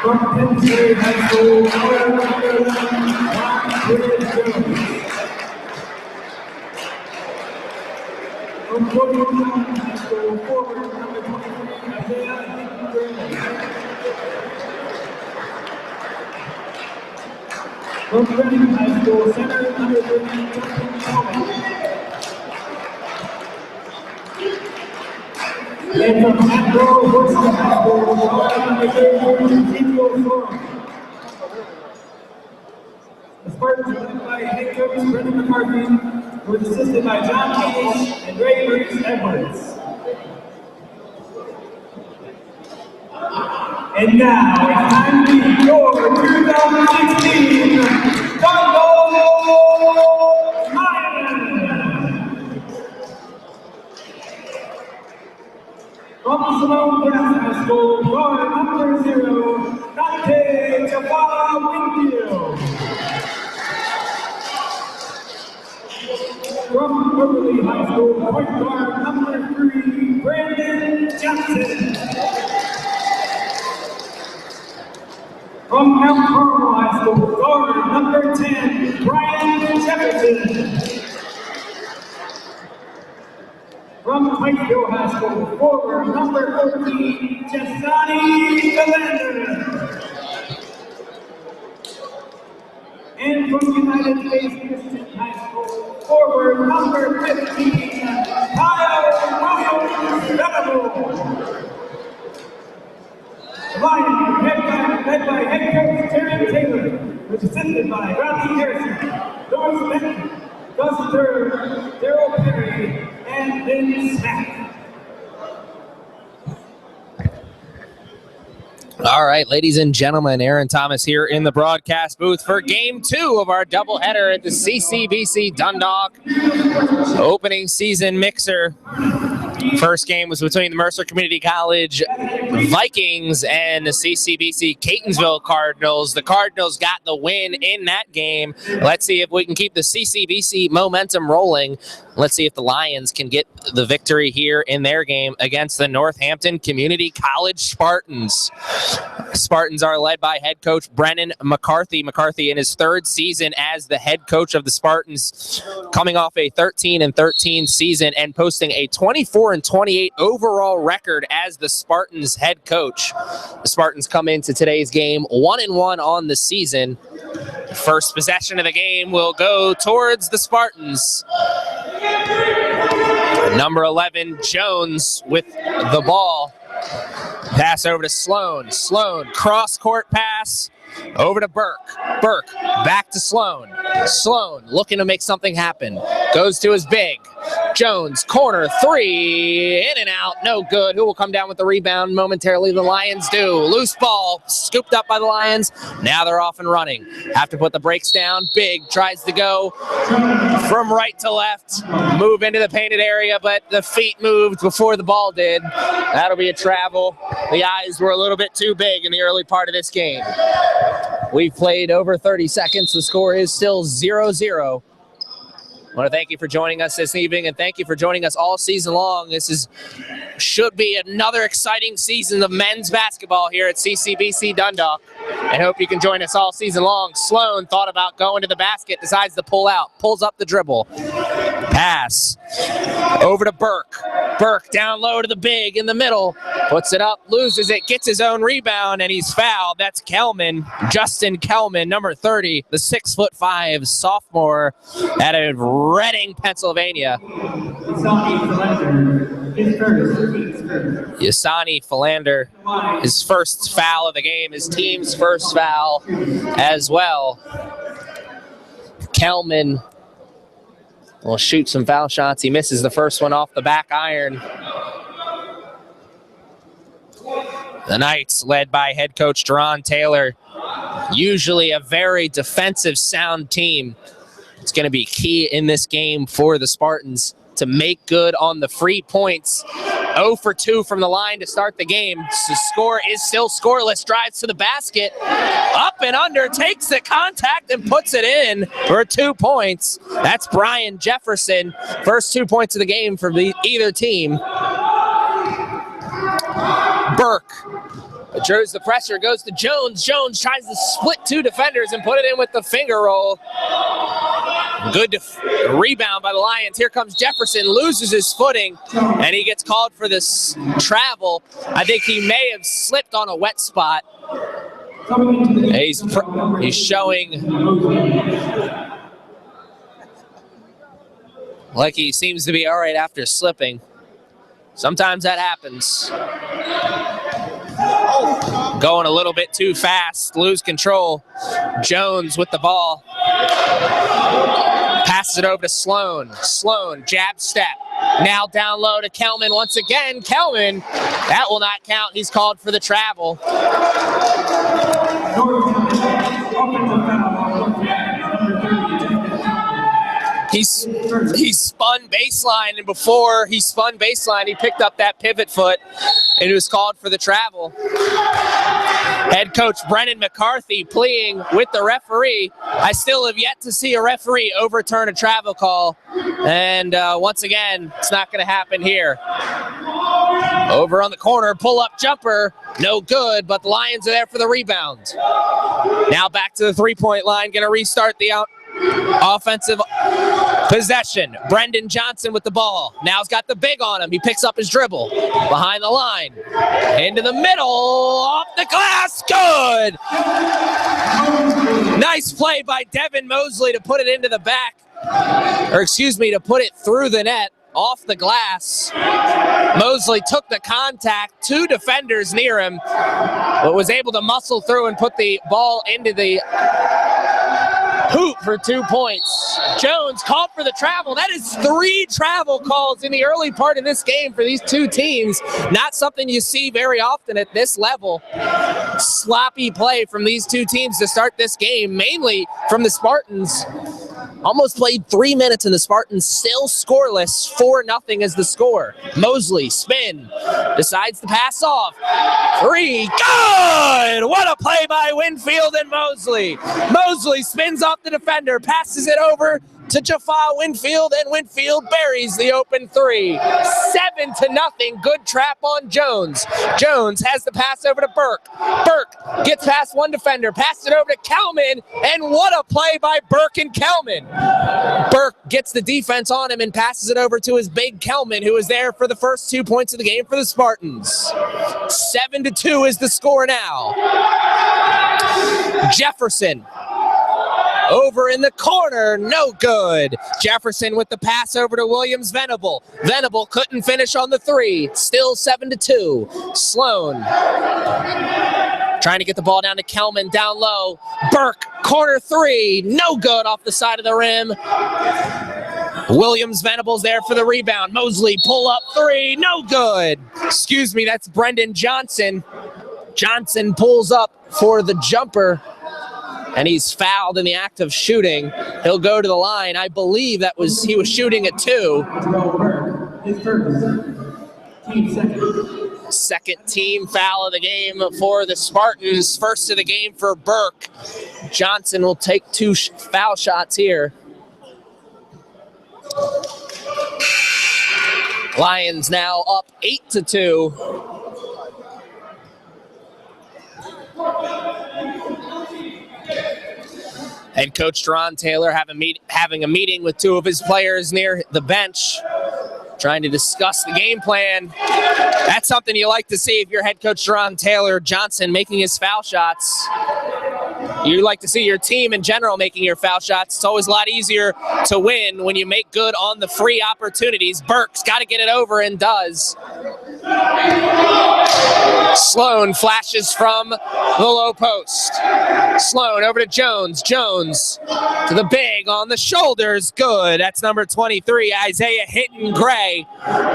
From Pennsylvania High School, from Northampton High School, forward number 23, Isaiah. From Reading High School, center number 30, Justin Thomas. And from Attleboro, Wilson High School, number 34, Ezekiel Forum. The Spartans are led by head coach Brendan McCarthy, who is assisted by John Cage and Ray Reese Edwards. And now it's time to meet your 2016 Dundalk Lions. From Sloan High School, guard number 0, Dante Chapala Winfield. From Beverly High School, point guard number 3, Brandon Jackson. From Mount Carmel High School, guard number 10, Brian Jefferson. From Pikeville High School, forward number 14, Jasani Philander. And from United States Christian High School, forward number 15, Kyle Williams. Lions led by head coach Terry Taylor, which is assisted by Robbie Harrison, Doris Benton, Gus Durr, Daryl Perry, and Lynn Smack. All right, ladies and gentlemen, Aaron Thomas here in the broadcast booth for Game 2 of our doubleheader at the CCBC Dundalk opening season mixer. First game was between the Mercer Community College Vikings and the CCBC Catonsville Cardinals. The Cardinals got the win in that game. Let's see if we can keep the CCBC momentum rolling. Let's see if the Lions can get the victory here in their game against the Northampton Community College Spartans. Spartans are led by head coach Brennan McCarthy. McCarthy in his third season as the head coach of the Spartans, coming off a 13-13 season and posting a 24-28 overall record as the Spartans head coach. The Spartans come into today's game 1-1 on the season. First possession of the game will go towards the Spartans. Number 11, Jones with the ball. Pass over to Sloan. Sloan, cross-court pass over to Burke. Burke, back to Sloan. Sloan looking to make something happen. Goes to his big. Jones, corner, 3, in and out, no good. Who will come down with the rebound momentarily? The Lions do. Loose ball, scooped up by the Lions. Now they're off and running. Have to put the brakes down. Big tries to go from right to left. Move into the painted area, but the feet moved before the ball did. That'll be a travel. The eyes were a little bit too big in the early part of this game. We've played over 30 seconds. The score is still 0-0. I want to thank you for joining us this evening, and thank you for joining us all season long. This should be another exciting season of men's basketball here at CCBC Dundalk. I hope you can join us all season long. Sloan thought about going to the basket, decides to pull out, pulls up the dribble. Pass over to Burke. Burke down low to the big in the middle, puts it up, loses it, gets his own rebound, and he's fouled. That's Kelman, Justin Kelman, number 30, the 6'5" sophomore out of Reading, Pennsylvania. Yasani Philander, his first foul of the game, his team's first foul as well. Kelman will shoot some foul shots. He misses the first one off the back iron. The Knights, led by head coach Deron Taylor, usually a very defensive sound team. It's going to be key in this game for the Spartans to make good on the free points. 0 for 2 from the line to start the game. The score is still scoreless. Drives to the basket. Up and under. Takes the contact and puts it in for 2 points. That's Brian Jefferson. First 2 points of the game for either team. Burke draws the pressure, goes to Jones. Jones tries to split two defenders and put it in with the finger roll. Good rebound by the Lions. Here comes Jefferson, loses his footing, and he gets called for this travel. I think he may have slipped on a wet spot. He's showing like he seems to be all right after slipping. Sometimes that happens. Going a little bit too fast, lose control. Jones with the ball. Passes it over to Sloan. Sloan, jab step. Now down low to Kelman once again. Kelman, that will not count. He's called for the travel. He spun baseline, and before he spun baseline, he picked up that pivot foot, and it was called for the travel. Head coach Brennan McCarthy pleading with the referee. I still have yet to see a referee overturn a travel call, and once again, it's not going to happen here. Over on the corner, pull-up jumper, no good, but the Lions are there for the rebound. Now back to the three-point line, going to restart the offensive possession. Brendan Johnson with the ball. Now he's got the big on him. He picks up his dribble. Behind the line. Into the middle. Off the glass. Good. Nice play by Devin Mosley to put it into the back. Or excuse me, to put it through the net. Off the glass. Mosley took the contact. Two defenders near him. But was able to muscle through and put the ball into the hoop for 2 points. Jones called for the travel. That is 3 travel calls in the early part of this game for these two teams. Not something you see very often at this level. Sloppy play from these two teams to start this game, mainly from the Spartans. Almost played 3 minutes and the Spartans still scoreless. 4-0 is the score. Mosley, spin, decides to pass off. 3, good! What a play by Winfield and Mosley. Mosley spins off the defender, passes it over to Jaffa Winfield, and Winfield buries the open 3. 7-0, good trap on Jones. Jones has the pass over to Burke. Burke gets past one defender, passes it over to Kelman, and what a play by Burke and Kelman. Burke gets the defense on him and passes it over to his big Kelman, who is there for the first 2 points of the game for the Spartans. 7-2 is the score now. Jefferson. Over in the corner, no good. Jefferson with the pass over to Williams Venable. Venable couldn't finish on the 3. Still 7-2. Sloan trying to get the ball down to Kelman down low. Burke, corner 3, no good off the side of the rim. Williams Venable's there for the rebound. Mosley pull up 3, no good. Excuse me, that's Brendan Johnson. Johnson pulls up for the jumper. And he's fouled in the act of shooting. He'll go to the line. I believe he was shooting at 2. Second team foul of the game for the Spartans. First of the game for Burke. Johnson will take 2 foul shots here. Lions now up 8-2. Head coach Deron Taylor having a meeting with 2 of his players near the bench, trying to discuss the game plan. That's something you like to see if you're head coach Deron Taylor. Johnson making his foul shots. You like to see your team in general making your foul shots. It's always a lot easier to win when you make good on the free opportunities. Burke's got to get it over and does. Sloan flashes from the low post. Sloan over to Jones. Jones to the big on the shoulders. Good. That's number 23, Isaiah hitting Gray.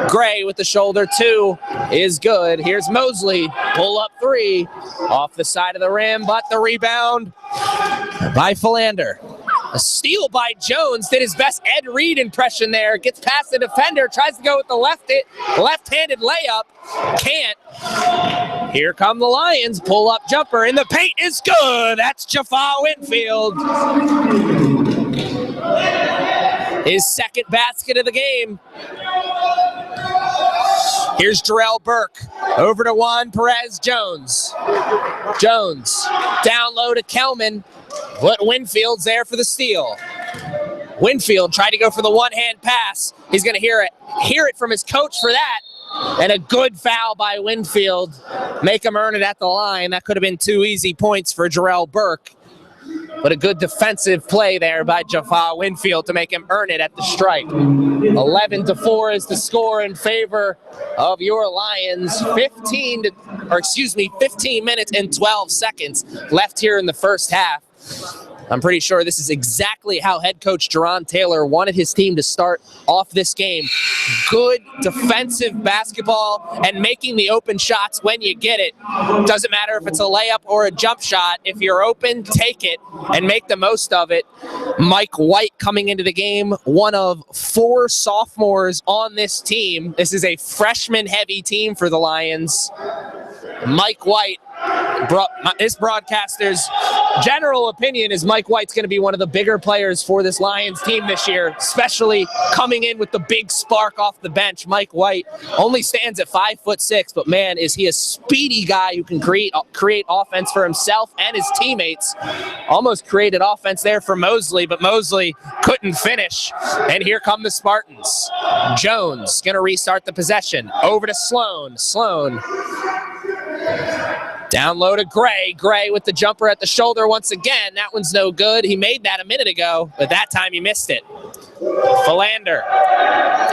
Gray with the shoulder 2 is good. Here's Mosley. Pull up 3 off the side of the rim, but the rebound by Philander. A steal by Jones. Did his best Ed Reed impression there. Gets past the defender. Tries to go with the left-handed layup. Can't. Here come the Lions. Pull-up jumper in the paint is good. That's Jaffa Winfield. His second basket of the game. Here's Jarrell Burke. Over to Juan Perez Jones. Jones down low to Kelman. But Winfield's there for the steal. Winfield tried to go for the one-hand pass. He's going to hear it from his coach for that. And a good foul by Winfield. Make him earn it at the line. That could have been 2 easy points for Jarrell Burke. But a good defensive play there by Jaffa Winfield to make him earn it at the stripe. 11-4 is the score in favor of your Lions. 15 minutes and 12 seconds left here in the first half. I'm pretty sure this is exactly how head coach Jerron Taylor wanted his team to start off this game. Good defensive basketball and making the open shots when you get it. Doesn't matter if it's a layup or a jump shot. If you're open, take it and make the most of it. Mike White coming into the game, one of 4 sophomores on this team. This is a freshman-heavy team for the Lions. Mike White, this broadcaster's general opinion is Mike White's going to be one of the bigger players for this Lions team this year, especially coming in with the big spark off the bench. Mike White only stands at 5'6", but man, is he a speedy guy who can create offense for himself and his teammates. Almost created offense there for Mosley, but Mosley couldn't finish. And here come the Spartans. Jones going to restart the possession. Over to Sloan. Sloan down low to Gray. Gray with the jumper at the shoulder once again. That one's no good. He made that a minute ago, but that time he missed it. Philander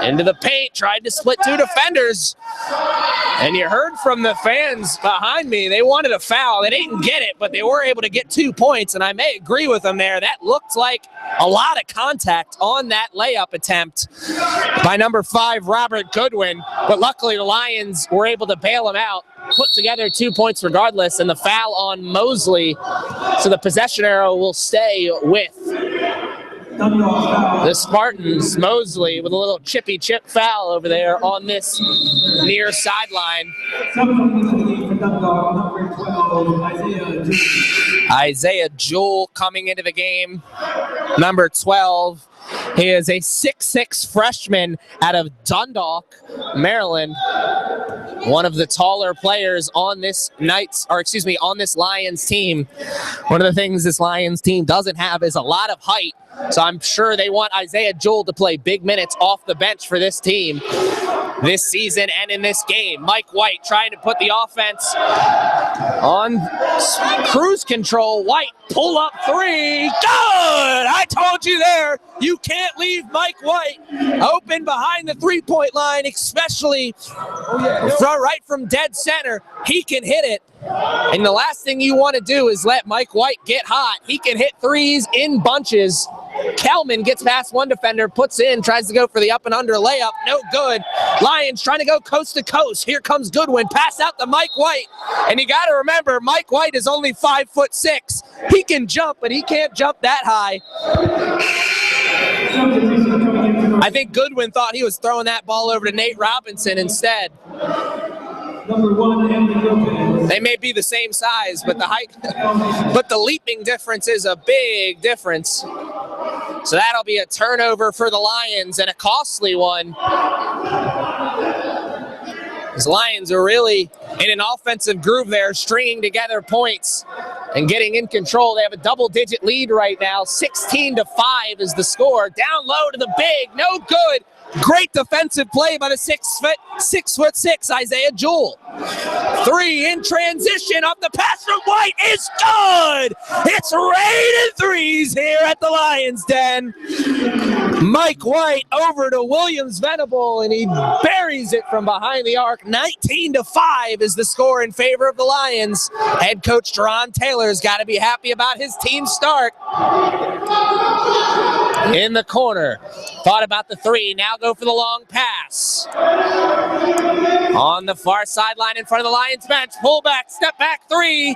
into the paint, tried to split 2 defenders. And you heard from the fans behind me, they wanted a foul. They didn't get it, but they were able to get 2 points, and I may agree with them there. That looked like a lot of contact on that layup attempt by number 5, Robert Goodwin. But luckily the Lions were able to bail him out, put together 2 points regardless, and the foul on Mosley. So the possession arrow will stay with the Spartans. Mosley with a little chippy chip foul over there on this near sideline. Isaiah Jewell coming into the game, number 12. He is a 6'6" freshman out of Dundalk, Maryland. One of the taller players on this on this Lions team. One of the things this Lions team doesn't have is a lot of height. So I'm sure they want Isaiah Jewell to play big minutes off the bench for this team this season and in this game. Mike White trying to put the offense on cruise control. White pull up 3. Good! I told you there. You can't leave Mike White open behind the three-point line, especially right from dead center. He can hit it. And the last thing you want to do is let Mike White get hot. He can hit threes in bunches. Kelman gets past one defender, puts in, tries to go for the up and under layup. No good. Lions trying to go coast to coast. Here comes Goodwin. Pass out to Mike White. And you got to remember, Mike White is only 5'6". He can jump, but he can't jump that high. I think Goodwin thought he was throwing that ball over to Nate Robinson instead. They may be the same size, but the leaping difference is a big difference. So that'll be a turnover for the Lions, and a costly one. The Lions are really in an offensive groove there, stringing together points and getting in control. They have a double-digit lead right now. 16-5 is the score. Down low to the big, no good. Great defensive play by the 6'6" Isaiah Jewell. 3 in transition off the pass from White is good. It's raining threes here at the Lions Den. Mike White over to Williams Venable, and he buries it from behind the arc. 19-5 is the score in favor of the Lions. Head coach Jerron Taylor's got to be happy about his team start. In the corner, thought about the 3, now go for the long pass. On the far sideline in front of the Lions bench, pull back, step back 3,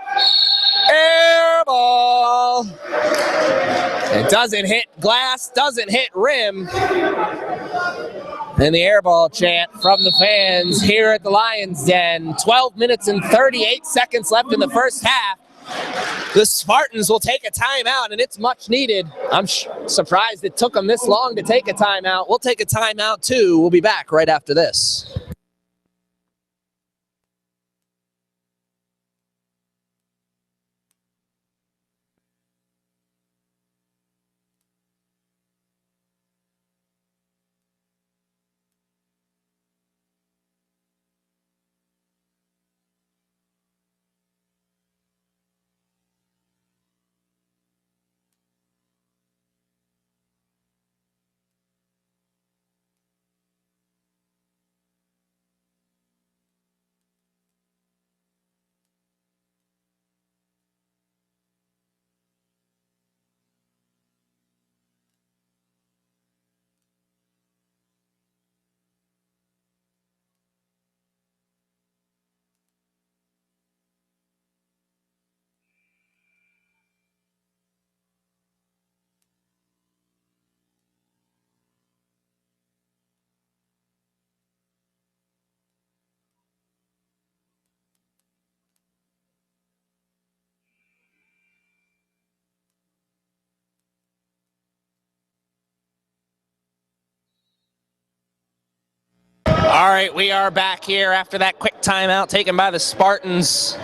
air ball. It doesn't hit glass, doesn't hit rim. And the air ball chant from the fans here at the Lions Den. 12 minutes and 38 seconds left in the first half. The Spartans will take a timeout, and it's much needed. I'm surprised it took them this long to take a timeout. We'll take a timeout, too. We'll be back right after this. All right, we are back here after that quick timeout taken by the Spartans.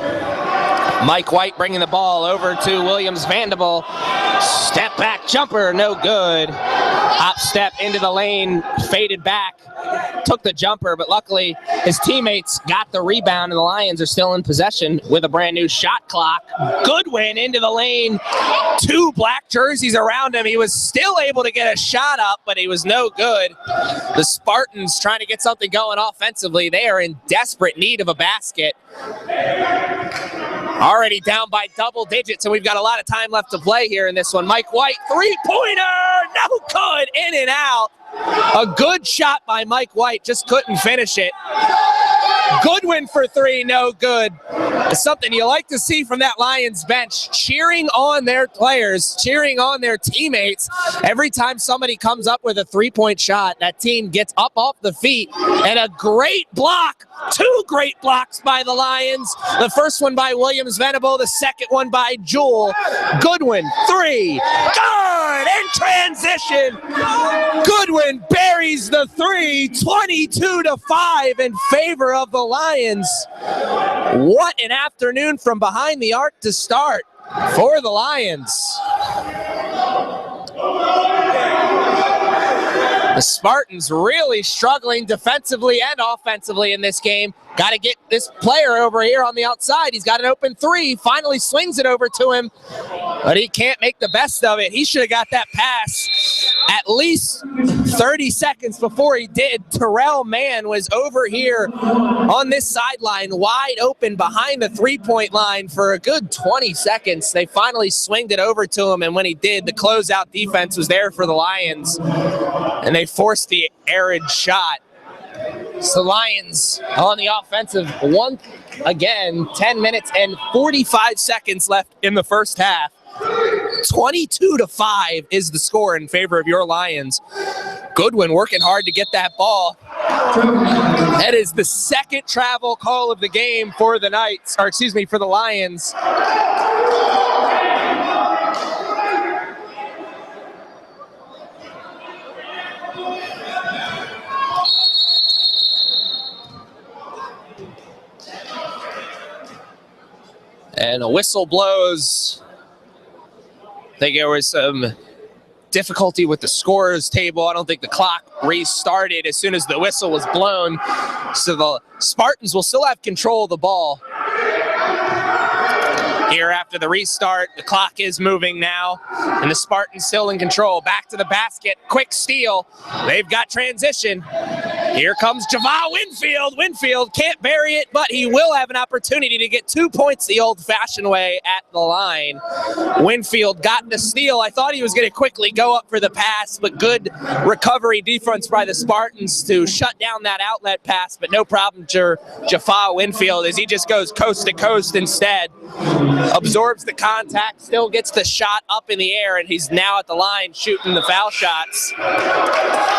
Mike White bringing the ball over to Williams Vanderbilt. Step back jumper, no good. Hop step into the lane, faded back. Took the jumper, but luckily his teammates got the rebound and the Lions are still in possession with a brand new shot clock. Goodwin into the lane. 2 black jerseys around him. He was still able to get a shot up, but he was no good. The Spartans trying to get something going offensively. They are in desperate need of a basket. Already down by double digits, and we've got a lot of time left to play here in this one. Mike White, 3-pointer, no good, in and out. A good shot by Mike White, just couldn't finish it. Goodwin for 3, no good. It's something you like to see from that Lions bench, cheering on their players, cheering on their teammates. Every time somebody comes up with a 3-point shot, that team gets up off the feet, and a great block. 2 great blocks by the Lions. The first one by Williams Venable, the second one by Jewell. Goodwin, 3, good, in transition. Goodwin buries the 3, 22-5 in favor of the Lions. What an afternoon from behind the arc to start for the Lions. The Spartans really struggling defensively and offensively in this game. Got to get this player over here on the outside. He's got an open 3, finally swings it over to him, but he can't make the best of it. He should have got that pass at least 30 seconds before he did. Terrell Mann was over here on this sideline, wide open behind the 3-point line for a good 20 seconds. They finally swinged it over to him, and when he did, the closeout defense was there for the Lions, and they forced the arid shot. So Lions on the offensive one again, 10 minutes and 45 seconds left in the first half. 22-5 is the score in favor of your Lions. Goodwin working hard to get that ball. That is the second travel call of the game for the Knights, or excuse me, for the Lions. And a whistle blows. I think there was some difficulty with the scorers table. I don't think the clock restarted as soon as the whistle was blown. So the Spartans will still have control of the ball. Here after the restart, the clock is moving now, and the Spartans still in control. Back to the basket, quick steal. They've got transition. Here comes Javon Winfield. Winfield can't bury it, but he will have an opportunity to get 2 points the old-fashioned way at the line. Winfield got the steal. I thought he was going to quickly go up for the pass, but good recovery defense by the Spartans to shut down that outlet pass, but no problem for Javon Winfield as he just goes coast to coast instead. Absorbs the contact, still gets the shot up in the air, and he's now at the line shooting the foul shots.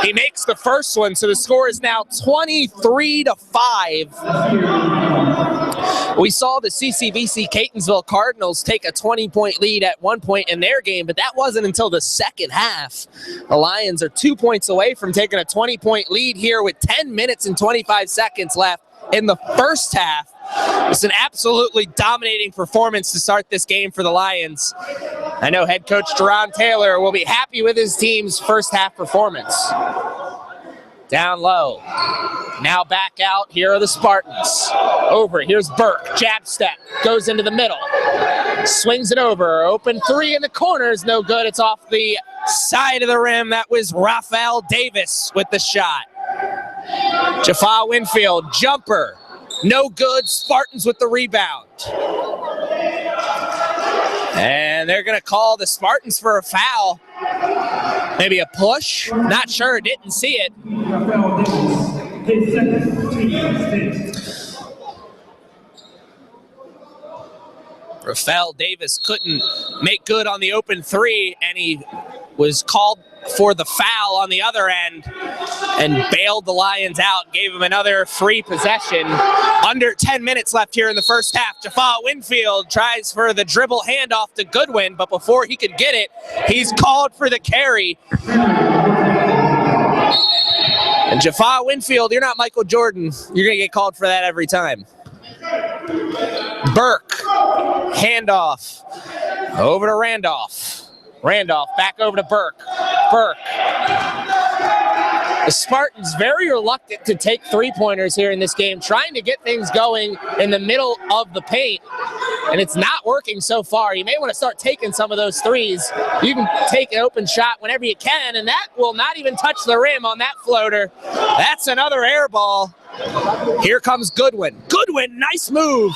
He makes the first one, so the score is now 23-5. We saw the CCBC Catonsville Cardinals take a 20-point lead at one point in their game, but that wasn't until the second half. The Lions are 2 points away from taking a 20-point lead here with 10 minutes and 25 seconds left in the first half. It's an absolutely dominating performance to start this game for the Lions. I know head coach Jerron Taylor will be happy with his team's first half performance. Down low. Now back out. Here are the Spartans. Over. Here's Burke. Jab step. Goes into the middle. Swings it over. Open 3 in the corner is no good. It's off the side of the rim. That was Raphael Davis with the shot. Jaffa Winfield. Jumper. No good. Spartans with the rebound. And they're going to call the Spartans for a foul. Maybe a push. Not sure. Didn't see it. Raphael Davis couldn't make good on the open 3, and he was called for the foul on the other end and bailed the Lions out, gave him another free possession. Under 10 minutes left here in the first half. Jaffa Winfield tries for the dribble handoff to Goodwin, but before he could get it, he's called for the carry. And Jaffa Winfield, you're not Michael Jordan. You're going to get called for that every time. Burke, handoff, over to Randolph. Randolph back over to Burke. Burke. The Spartans very reluctant to take three-pointers here in this game, trying to get things going in the middle of the paint, and it's not working so far. You may want to start taking some of those threes. You can take an open shot whenever you can, and that will not even touch the rim on that floater. That's another air ball. Here comes Goodwin. Goodwin, nice move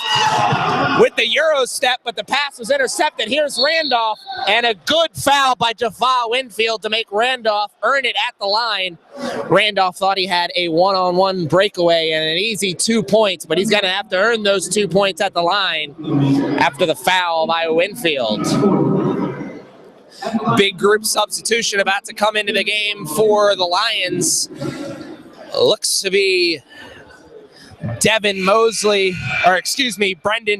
with the Euro step, but the pass was intercepted. Here's Randolph, and a good foul by Jaffa Winfield to make Randolph earn it at the line. Randolph thought he had a one-on-one breakaway and an easy 2 points, but he's going to have to earn those 2 points at the line after the foul by Winfield. Big group substitution about to come into the game for the Lions. Looks to be Brendan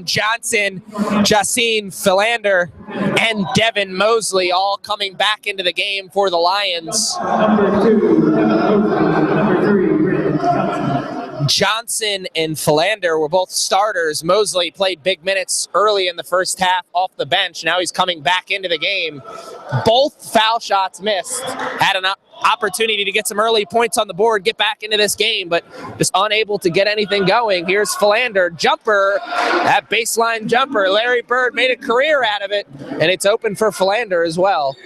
Johnson, Jacine Philander, and Devin Mosley all coming back into the game for the Lions. Johnson and Philander were both starters. Mosley played big minutes early in the first half off the bench. Now he's coming back into the game. Both foul shots missed. Had an opportunity to get some early points on the board, get back into this game, but just unable to get anything going. Here's Philander, jumper, that baseline jumper. Larry Bird made a career out of it, and it's open for Philander as well.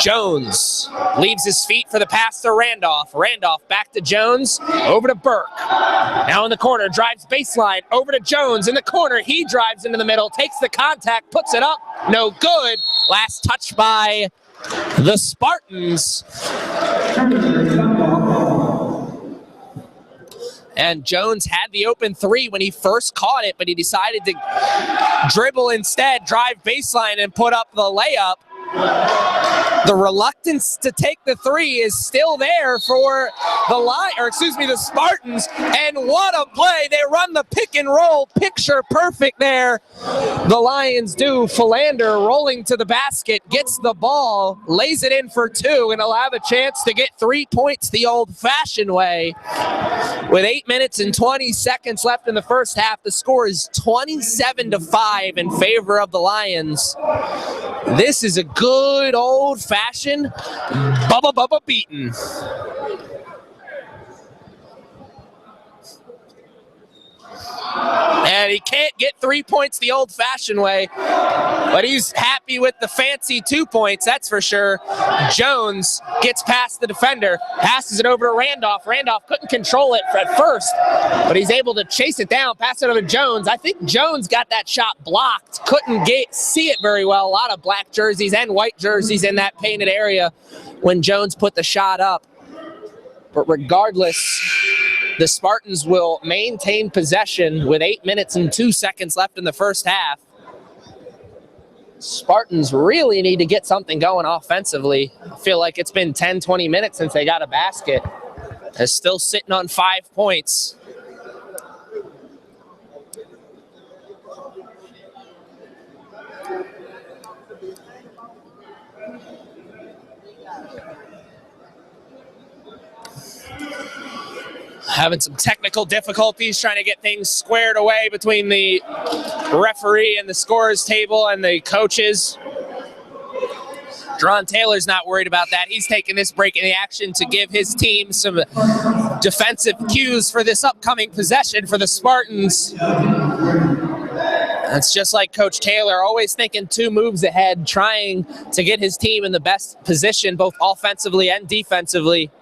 Jones leaves his feet for the pass to Randolph. Randolph back to Jones, over to Burke. Now in the corner, drives baseline, over to Jones in the corner. He drives into the middle, takes the contact, puts it up, no good. Last touch by the Spartans. And Jones had the open three when he first caught it, but he decided to dribble instead, drive baseline, and put up the layup. The reluctance to take the three is still there for the Spartans. And what a play. They run the pick and roll, picture perfect there. The Lions do. Philander rolling to the basket, gets the ball, lays it in for two, and will have a chance to get 3 points the old-fashioned way. With 8 minutes and 20 seconds left in the first half, the score is 27-5 in favor of the Lions. This is a good old-fashioned Bubba beating. And he can't get 3 points the old-fashioned way, but he's happy with the fancy 2 points, that's for sure. Jones gets past the defender, passes it over to Randolph. Randolph couldn't control it at first, but he's able to chase it down, pass it over to Jones. I think Jones got that shot blocked, couldn't see it very well. A lot of black jerseys and white jerseys in that painted area when Jones put the shot up. But regardless, the Spartans will maintain possession with 8 minutes and 2 seconds left in the first half. Spartans really need to get something going offensively. I feel like it's been 10, 20 minutes since they got a basket. They're still sitting on 5 points. Having some technical difficulties trying to get things squared away between the referee and the scorers table and the coaches. Dron Taylor's not worried about that. He's taking this break in the action to give his team some defensive cues for this upcoming possession for the Spartans. It's just like Coach Taylor, always thinking 2 moves ahead, trying to get his team in the best position, both offensively and defensively.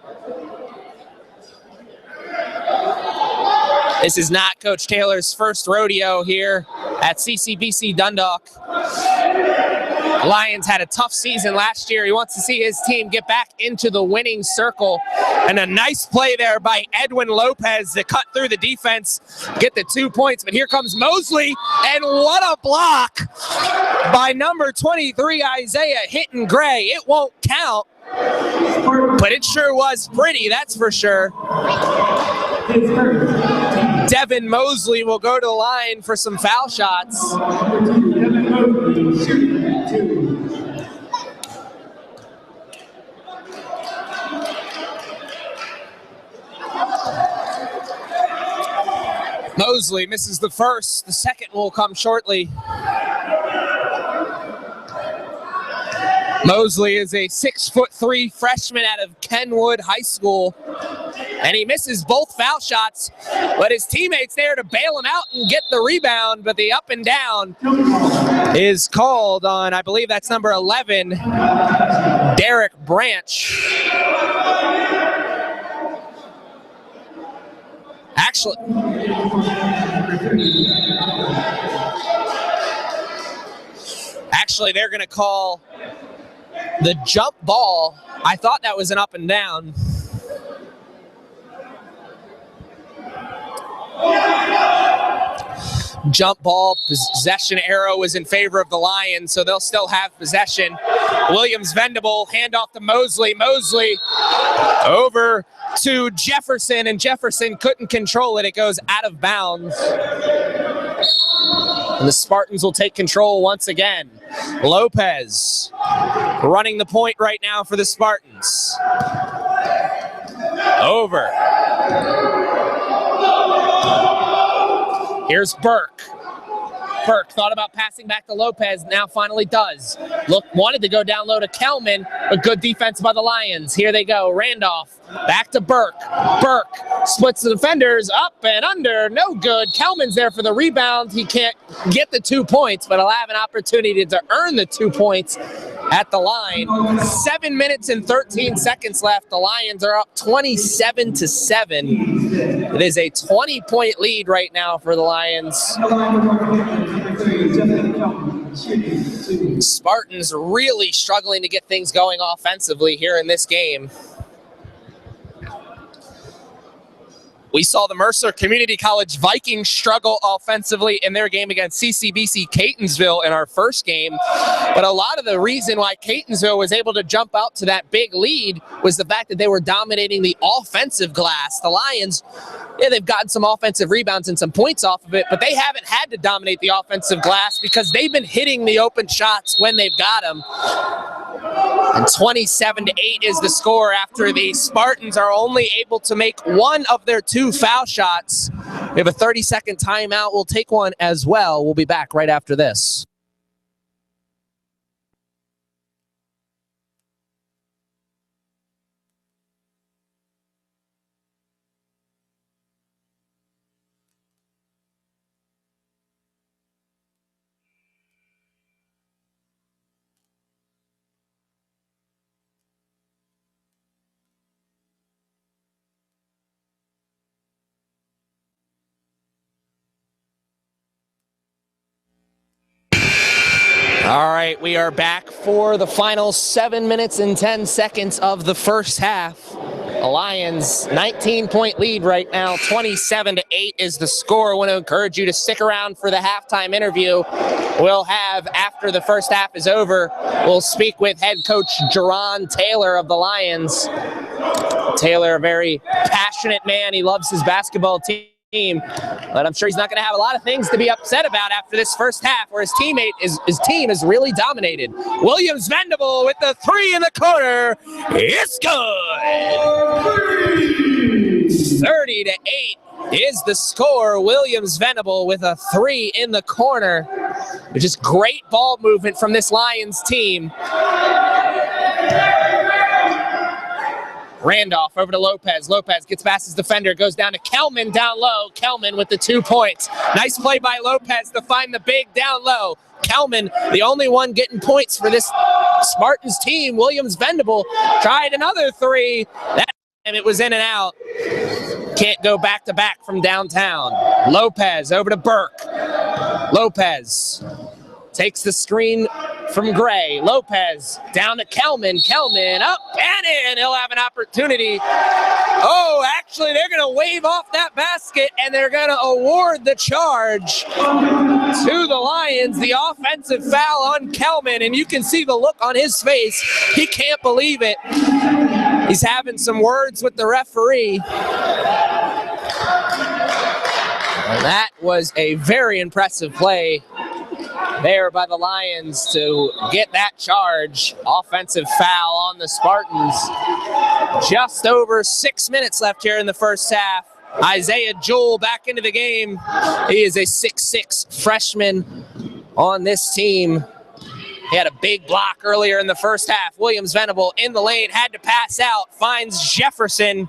This is not Coach Taylor's first rodeo here at CCBC Dundalk. Lions had a tough season last year. He wants to see his team get back into the winning circle. And a nice play there by Edwin Lopez to cut through the defense, get the 2 points. But here comes Mosley, and what a block by number 23, Isaiah Hinton Gray. It won't count, but it sure was pretty, that's for sure. Devin Mosley will go to the line for some foul shots. Mosley misses the first. The second will come shortly. Mosley is a 6'3" freshman out of Kenwood High School, and he misses both foul shots, but his teammate's there to bail him out and get the rebound, but the up and down is called on, I believe that's number 11, Derek Branch. Actually, they're going to call the jump ball. I thought that was an up and down. Jump ball, possession arrow is in favor of the Lions, so they'll still have possession. Williams Venable, handoff to Mosley. Mosley over to Jefferson, and Jefferson couldn't control it. It goes out of bounds. And the Spartans will take control once again. Lopez running the point right now for the Spartans. Over. Here's Burke. Burke thought about passing back to Lopez, now finally does. Wanted to go down low to Kelman, but good defense by the Lions. Here they go, Randolph, back to Burke. Burke splits the defenders, up and under, no good. Kelman's there for the rebound. He can't get the 2 points, but he'll have an opportunity to earn the 2 points at the line. 7 minutes and 13 seconds left. The Lions are up 27-7. It is a 20-point lead right now for the Lions. Spartans really struggling to get things going offensively here in this game. We saw the Mercer Community College Vikings struggle offensively in their game against CCBC Catonsville in our first game. But a lot of the reason why Catonsville was able to jump out to that big lead was the fact that they were dominating the offensive glass. The Lions, yeah, they've gotten some offensive rebounds and some points off of it, but they haven't had to dominate the offensive glass because they've been hitting the open shots when they've got them. And 27-8 is the score after the Spartans are only able to make one of their 2 foul shots. We have a 30-second timeout. We'll take one as well. We'll be back right after this. All right, we are back for the final 7 minutes and 10 seconds of the first half. The Lions 19-point lead right now, 27-8 is the score. I want to encourage you to stick around for the halftime interview we'll have after the first half is over. We'll speak with head coach Jerron Taylor of the Lions. Taylor, a very passionate man. He loves his basketball team, but I'm sure he's not going to have a lot of things to be upset about after this first half where his team is really dominated. Williams Venable with the 3 in the corner. It's good. 30-8 is the score. Williams Venable with a 3 in the corner, which is great ball movement from this Lions team. Randolph over to Lopez. Lopez gets past his defender, goes down to Kelman down low. Kelman with the 2 points. Nice play by Lopez to find the big down low. Kelman, the only one getting points for this Spartans team. Williams Venable tried another 3. That time it was in and out. Can't go back to back from downtown. Lopez over to Burke. Lopez takes the screen from Gray. Lopez down to Kelman. Kelman up and in. He'll have an opportunity. Oh, actually, they're going to wave off that basket, and they're going to award the charge to the Lions. The offensive foul on Kelman, and you can see the look on his face. He can't believe it. He's having some words with the referee. And that was a very impressive play there by the Lions to get that charge. Offensive foul on the Spartans. Just over 6 minutes left here in the first half. Isaiah Jewell back into the game. He is a 6'6" freshman on this team. He had a big block earlier in the first half. Williams Venable in the lane, had to pass out, finds Jefferson.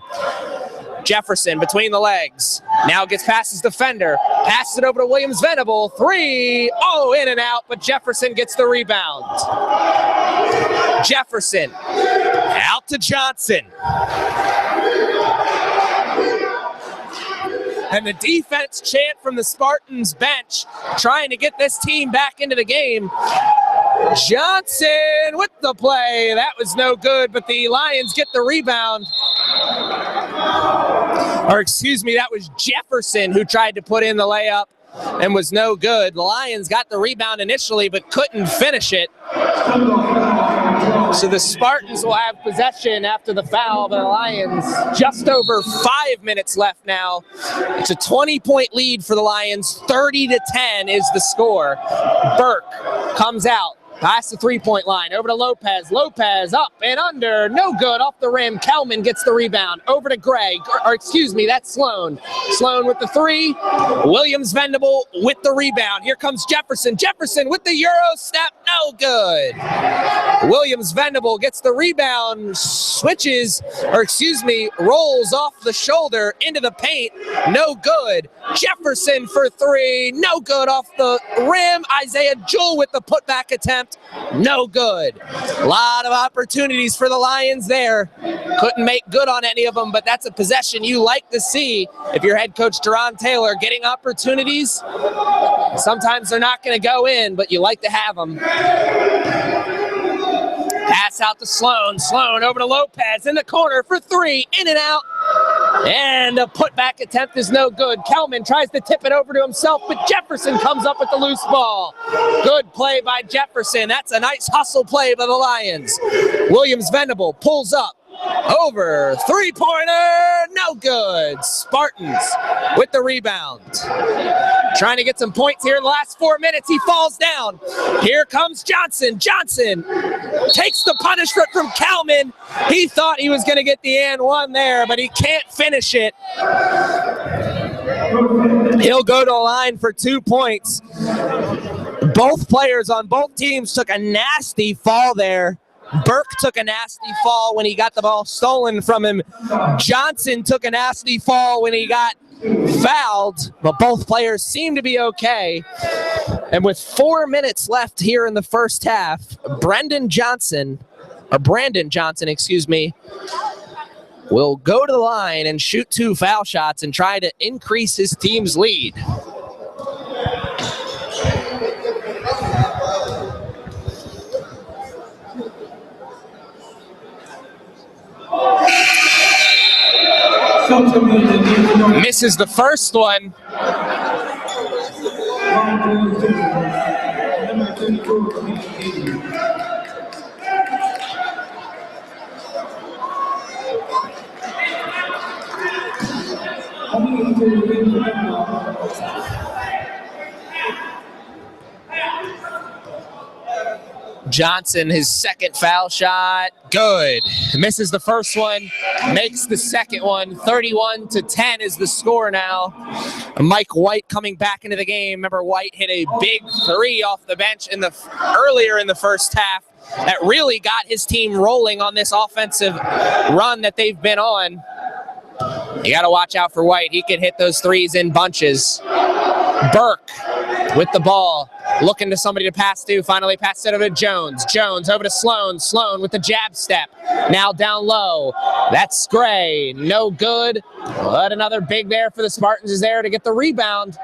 Jefferson between the legs. Now gets past his defender. Passes it over to Williams Venable. 3. Oh, in and out, but Jefferson gets the rebound. Jefferson out to Johnson. And the defense chant from the Spartans bench, trying to get this team back into the game. Johnson with the play. That was no good, but the Lions get the rebound. Or excuse me, that was Jefferson who tried to put in the layup and was no good. The Lions got the rebound initially, but couldn't finish it. So the Spartans will have possession after the foul. The Lions just over 5 minutes left now. It's a 20-point lead for the Lions. 30-10 is the score. Burke comes out. Past the three-point line, over to Lopez. Lopez up and under, no good, off the rim. Kelman gets the rebound, over to Gray, or excuse me, that's Sloan. Sloan with the 3, Williams Venable with the rebound. Here comes Jefferson. Jefferson with the Euro step, no good. Williams Venable gets the rebound, switches, or excuse me, rolls off the shoulder into the paint, no good. Jefferson for 3, no good, off the rim. Isaiah Jewell with the putback attempt. No good. A lot of opportunities for the Lions there. Couldn't make good on any of them, but that's a possession you like to see if you're head coach Teron Taylor getting opportunities. Sometimes they're not going to go in, but you like to have them. Pass out to Sloan. Sloan over to Lopez in the corner for 3. In and out. And a putback attempt is no good. Kelman tries to tip it over to himself, but Jefferson comes up with the loose ball. Good play by Jefferson. That's a nice hustle play by the Lions. Williams Venable pulls up. Over, three-pointer, no good. Spartans with the rebound. Trying to get some points here in the last 4 minutes. He falls down. Here comes Johnson. Johnson takes the punishment from Kelman. He thought he was going to get the and one there, but he can't finish it. He'll go to the line for 2 points. Both players on both teams took a nasty fall there. Burke took a nasty fall when he got the ball stolen from him. Johnson took a nasty fall when he got fouled, but both players seem to be okay. And with 4 minutes left here in the first half, Brandon Johnson, excuse me, will go to the line and shoot 2 foul shots and try to increase his team's lead. Misses the first one. Johnson, his second foul shot, good. Misses the first one, makes the second one. 31-10 is the score now. Mike White coming back into the game. Remember, White hit a big 3 off the bench earlier in the first half that really got his team rolling on this offensive run that they've been on. You got to watch out for White. He can hit those 3s in bunches. Burke with the ball, looking to somebody to pass to. Finally pass it over to Jones. Jones over to Sloan. Sloan with the jab step. Now down low. That's Gray. No good. But another big there for the Spartans is there to get the rebound.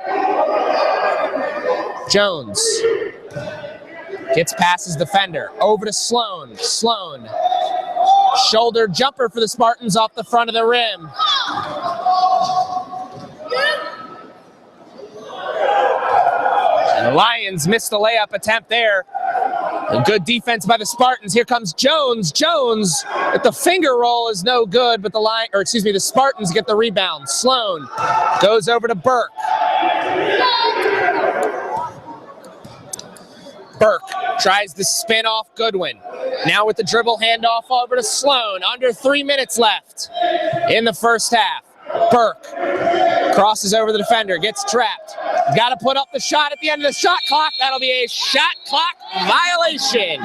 Jones gets past his defender. Over to Sloan. Sloan. Shoulder jumper for the Spartans off the front of the rim. And the Lions missed the layup attempt there. A good defense by the Spartans. Here comes Jones. Jones with the finger roll is no good, but the Spartans get the rebound. Sloan goes over to Burke. Burke tries to spin off Goodwin. Now with the dribble handoff over to Sloan. Under 3 minutes left in the first half. Burke crosses over the defender, gets trapped. Got to put up the shot at the end of the shot clock. That'll be a shot clock violation.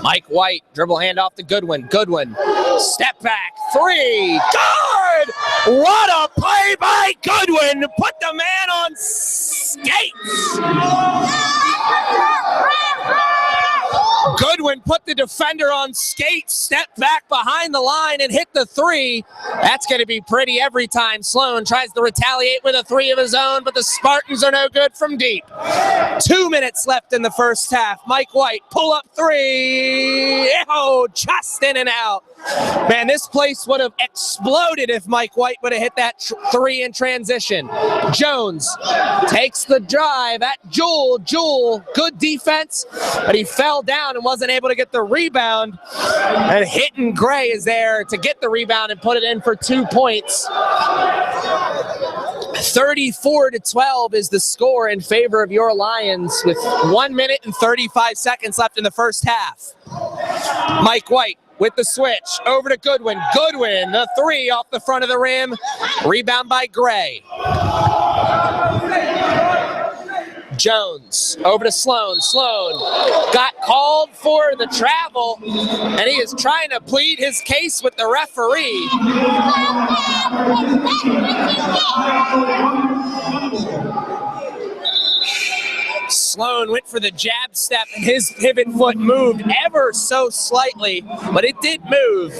Mike White, dribble handoff to Goodwin. Goodwin, step back, three, good! What a play by Goodwin to put the man on skates! Goodwin put the defender on skates, stepped back behind the line and hit the three. That's going to be pretty every time. Sloan tries to retaliate with a three of his own, but the Spartans are no good from deep. 2 minutes left in the first half. Mike White, pull up three. Oh, just in and out. Man, this place would have exploded if Mike White would have hit that three in transition. Jones takes the drive at Jewell. Jewell, good defense, but he fell down and wasn't able to get the rebound. And Hitton Gray is there to get the rebound and put it in for 2 points. 34-12 is the score in favor of your Lions with 1 minute and 35 seconds left in the first half. Mike White with the switch over to Goodwin. Goodwin, the three off the front of the rim. Rebound by Gray. Jones over to Sloan. Sloan got called for the travel, and he is trying to plead his case with the referee. Sloan went for the jab step, and his pivot foot moved ever so slightly, but it did move.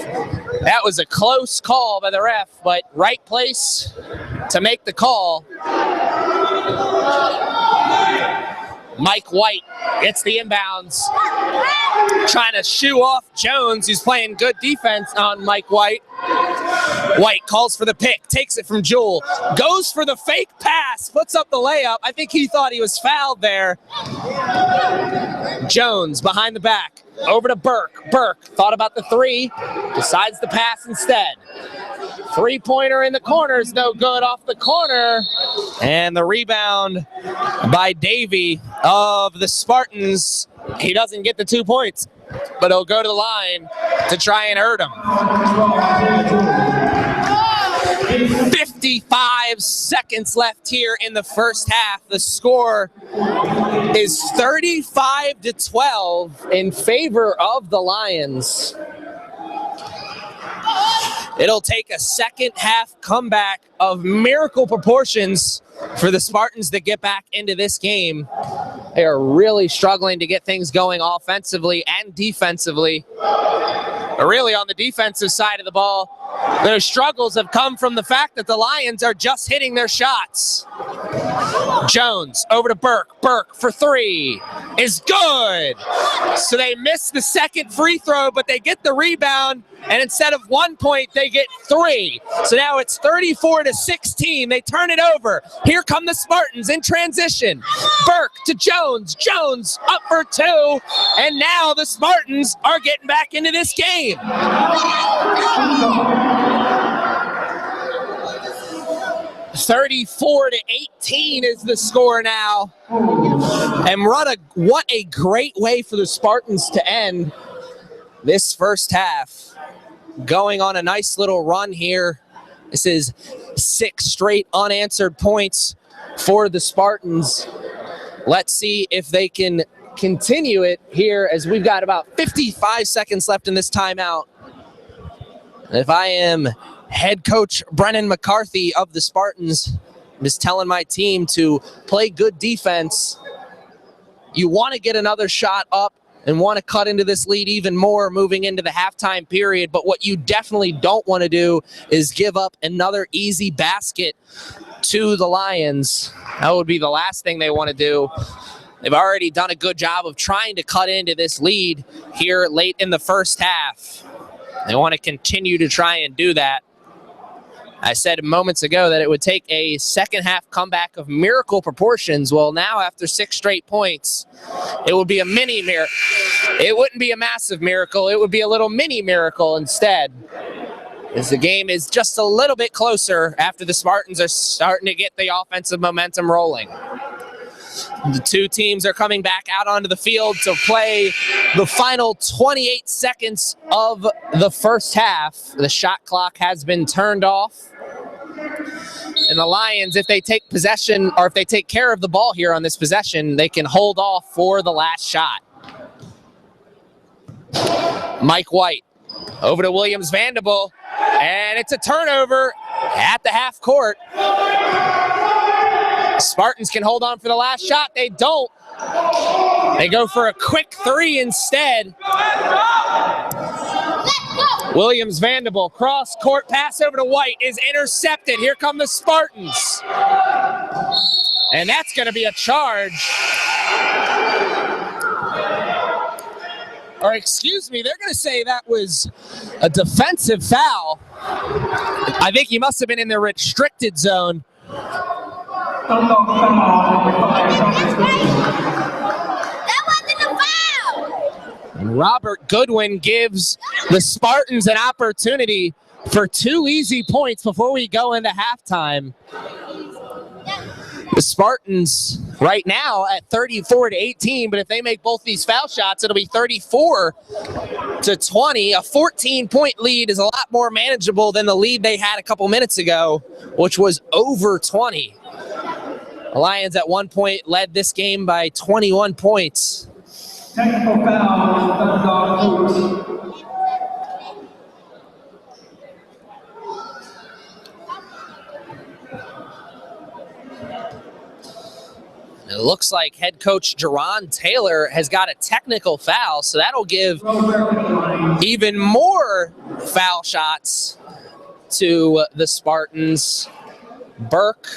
That was a close call by the ref, but right place to make the call. Mike White gets the inbounds, trying to shoo off Jones, who's playing good defense on Mike White. White calls for the pick, takes it from Jewell, goes for the fake pass, puts up the layup. I think he thought he was fouled there. Jones behind the back, over to Burke. Burke thought about the three, decides to pass instead. Three-pointer in the corner is no good off the corner. And the rebound by Davey of the Spartans. He doesn't get the 2 points, but he'll go to the line to try and hurt him. 55 seconds left here in the first half. The score is 35-12 in favor of the Lions. It'll take a second half comeback of miracle proportions for the Spartans to get back into this game. They are really struggling to get things going offensively and defensively. But really on the defensive side of the ball, their struggles have come from the fact that the Lions are just hitting their shots. Jones over to Burke. Burke for three is good. So they miss the second free throw, but they get the rebound, and instead of 1 point, they get three. So now it's 34-16. They turn it over. Here come the Spartans in transition. Burke to Jones. Jones up for two, and now the Spartans are getting back into this game. 34-18 is the score now. And what a great way for the Spartans to end this first half. Going on a nice little run here. This is 6 straight unanswered points for the Spartans. Let's see if they can continue it here as we've got about 55 seconds left in this timeout. If I am head coach Brennan McCarthy of the Spartans, I'm just telling my team to play good defense. You want to get another shot up and want to cut into this lead even more moving into the halftime period, but what you definitely don't want to do is give up another easy basket to the Lions. That would be the last thing they want to do. They've already done a good job of trying to cut into this lead here late in the first half. They want to continue to try and do that. I said moments ago that it would take a second half comeback of miracle proportions. Well, now after 6 straight points, it would be a mini miracle. It wouldn't be a massive miracle. It would be a little mini miracle instead, as the game is just a little bit closer after the Spartans are starting to get the offensive momentum rolling. The two teams are coming back out onto the field to play the final 28 seconds of the first half. The shot clock has been turned off. And the Lions, if they take possession, or if they take care of the ball here on this possession, they can hold off for the last shot. Mike White over to Williams Vanderbilt, and it's a turnover at the half court. Spartans can hold on for the last shot. They don't. They go for a quick 3 instead. Williams Vanderbilt, cross court pass over to White is intercepted. Here come the Spartans. And that's going to be a charge. Or excuse me, they're going to say that was a defensive foul. I think he must have been in the restricted zone. That wasn't a foul! And Robert Goodwin gives the Spartans an opportunity for 2 easy points before we go into halftime. The Spartans right now at 34-18, but if they make both these foul shots, it'll be 34-20. A 14-point lead is a lot more manageable than the lead they had a couple minutes ago, which was over 20. The Lions at one point led this game by 21 points. Technical foul. It looks like head coach Jerron Taylor has got a technical foul, so that'll give even more foul shots to the Spartans. Burke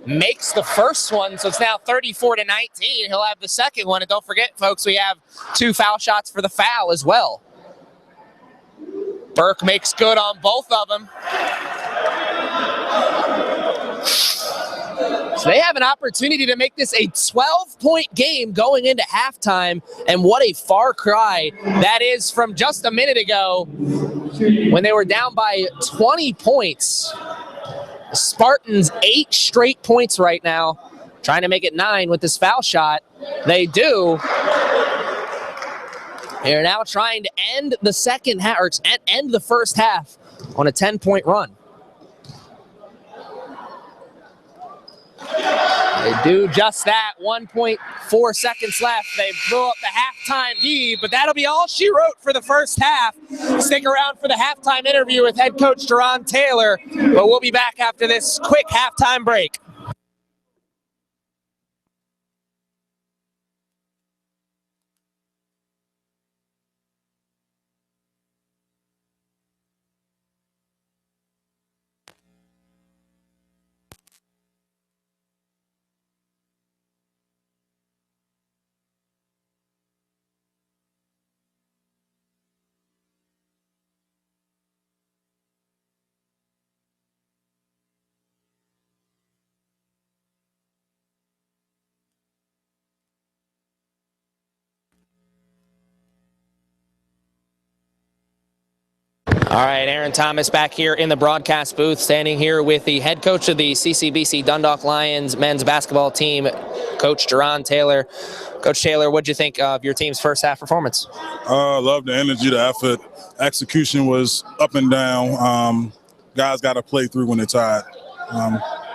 makes the first one, so it's now 34-19. He'll have the second one, and don't forget, folks, we have 2 foul shots for the foul as well. Burke makes good on both of them. So they have an opportunity to make this a 12-point game going into halftime, and what a far cry that is from just a minute ago when they were down by 20 points. The Spartans 8 straight points right now, trying to make it 9 with this foul shot. They do. They're now trying to end the second half, or end the first half on a 10-point run. They do just that. 1.4 seconds left. They blew up the halftime lead, but that'll be all she wrote for the first half. Stick around for the halftime interview with head coach Jerron Taylor, but we'll be back after this quick halftime break. All right, Aaron Thomas back here in the broadcast booth, standing here with the head coach of the CCBC Dundalk Lions men's basketball team, Coach Jerron Taylor. Coach Taylor, what'd you think of your team's first half performance? Love the energy, the effort. Execution was up and down. Guys got to play through when they're tired.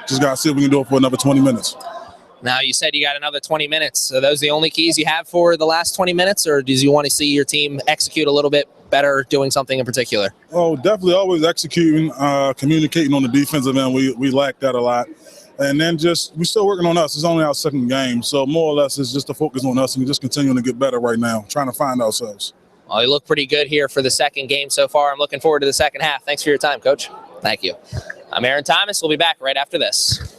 Just got to see if we can do it for another 20 minutes. Now, you said you got another 20 minutes. Are those the only keys you have for the last 20 minutes, or do you want to see your team execute a little bit better, doing something in particular? Oh, definitely always executing, communicating on the defensive end. We lack that a lot. And then we're still working on us. It's only our second game. So more or less it's just to focus on us and just continuing to get better right now, trying to find ourselves. Well, you look pretty good here for the second game so far. I'm looking forward to the second half. Thanks for your time, Coach. Thank you. I'm Aaron Thomas. We'll be back right after this.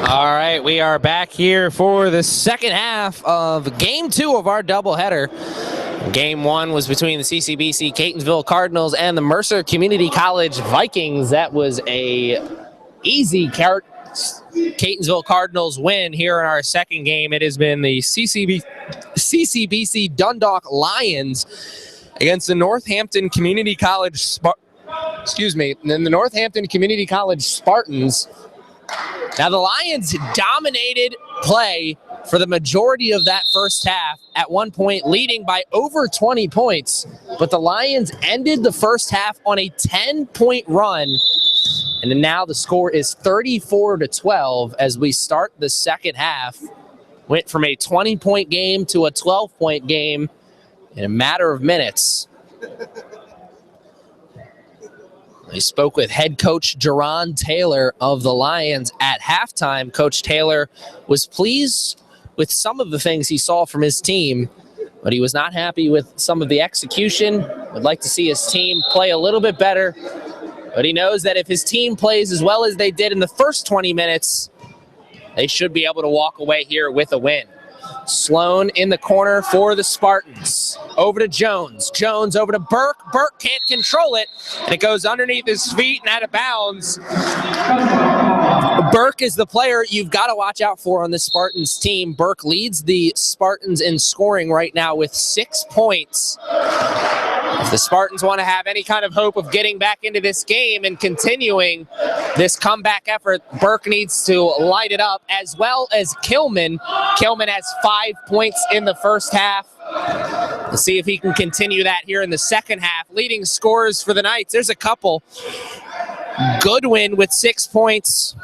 All right, we are back here for the second half of Game 2 of our doubleheader. Game 1 was between the CCBC Catonsville Cardinals and the Mercer Community College Vikings. That was a easy Catonsville Cardinals win. Here in our second game, it has been the CCBC Dundalk Lions against the Northampton Community College the Northampton Community College Spartans. Now, the Lions dominated play for the majority of that first half, at one point leading by over 20 points. But the Lions ended the first half on a 10-point run. And now the score is 34-12 as we start the second half. Went from a 20-point game to a 12-point game in a matter of minutes. I spoke with head coach Jerron Taylor of the Lions at halftime. Coach Taylor was pleased with some of the things he saw from his team, but he was not happy with some of the execution. Would like to see his team play a little bit better, but he knows that if his team plays as well as they did in the first 20 minutes, they should be able to walk away here with a win. Sloan in the corner for the Spartans. Over to Jones. Jones over to Burke. Burke can't control it, and it goes underneath his feet and out of bounds. Burke is the player you've got to watch out for on the Spartans team. Burke leads the Spartans in scoring right now with 6 points. If the Spartans want to have any kind of hope of getting back into this game and continuing this comeback effort, Burke needs to light it up, as well as Kilman. Kilman has 5 points in the first half. Let's see if he can continue that here in the second half. Leading scorers for the Knights, there's a couple. Goodwin with 6 points.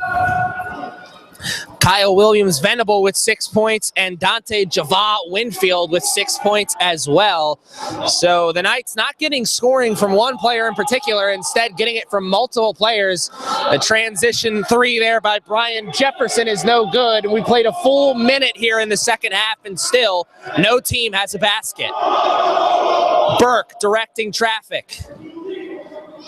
Kyle Williams-Venable with 6 points, and Dante Java Winfield with 6 points as well. So the Knights not getting scoring from one player in particular, instead getting it from multiple players. The transition three there by Brian Jefferson is no good. We played a full minute here in the second half, and still no team has a basket. Burke directing traffic.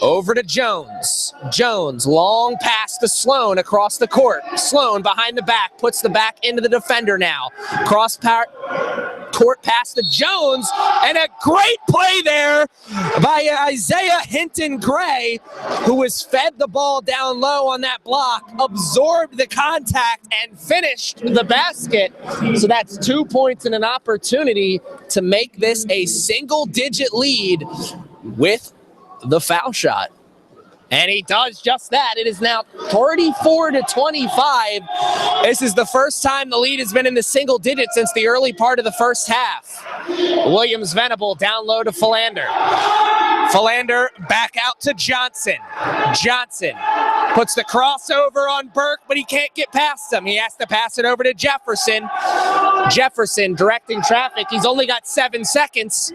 Over to Jones. Jones, long pass to Sloan across the court. Sloan behind the back, puts the back into the defender now. Cross court pass to Jones, and a great play there by Isaiah Hinton-Gray, who was fed the ball down low on that block, absorbed the contact, and finished the basket. So that's 2 points and an opportunity to make this a single-digit lead with the foul shot. And he does just that. It is now 34-25. This is the first time the lead has been in the single digits since the early part of the first half. Williams-Venable down low to Philander. Philander back out to Johnson. Johnson puts the crossover on Burke, but he can't get past him. He has to pass it over to Jefferson. Jefferson directing traffic. He's only got 7 seconds.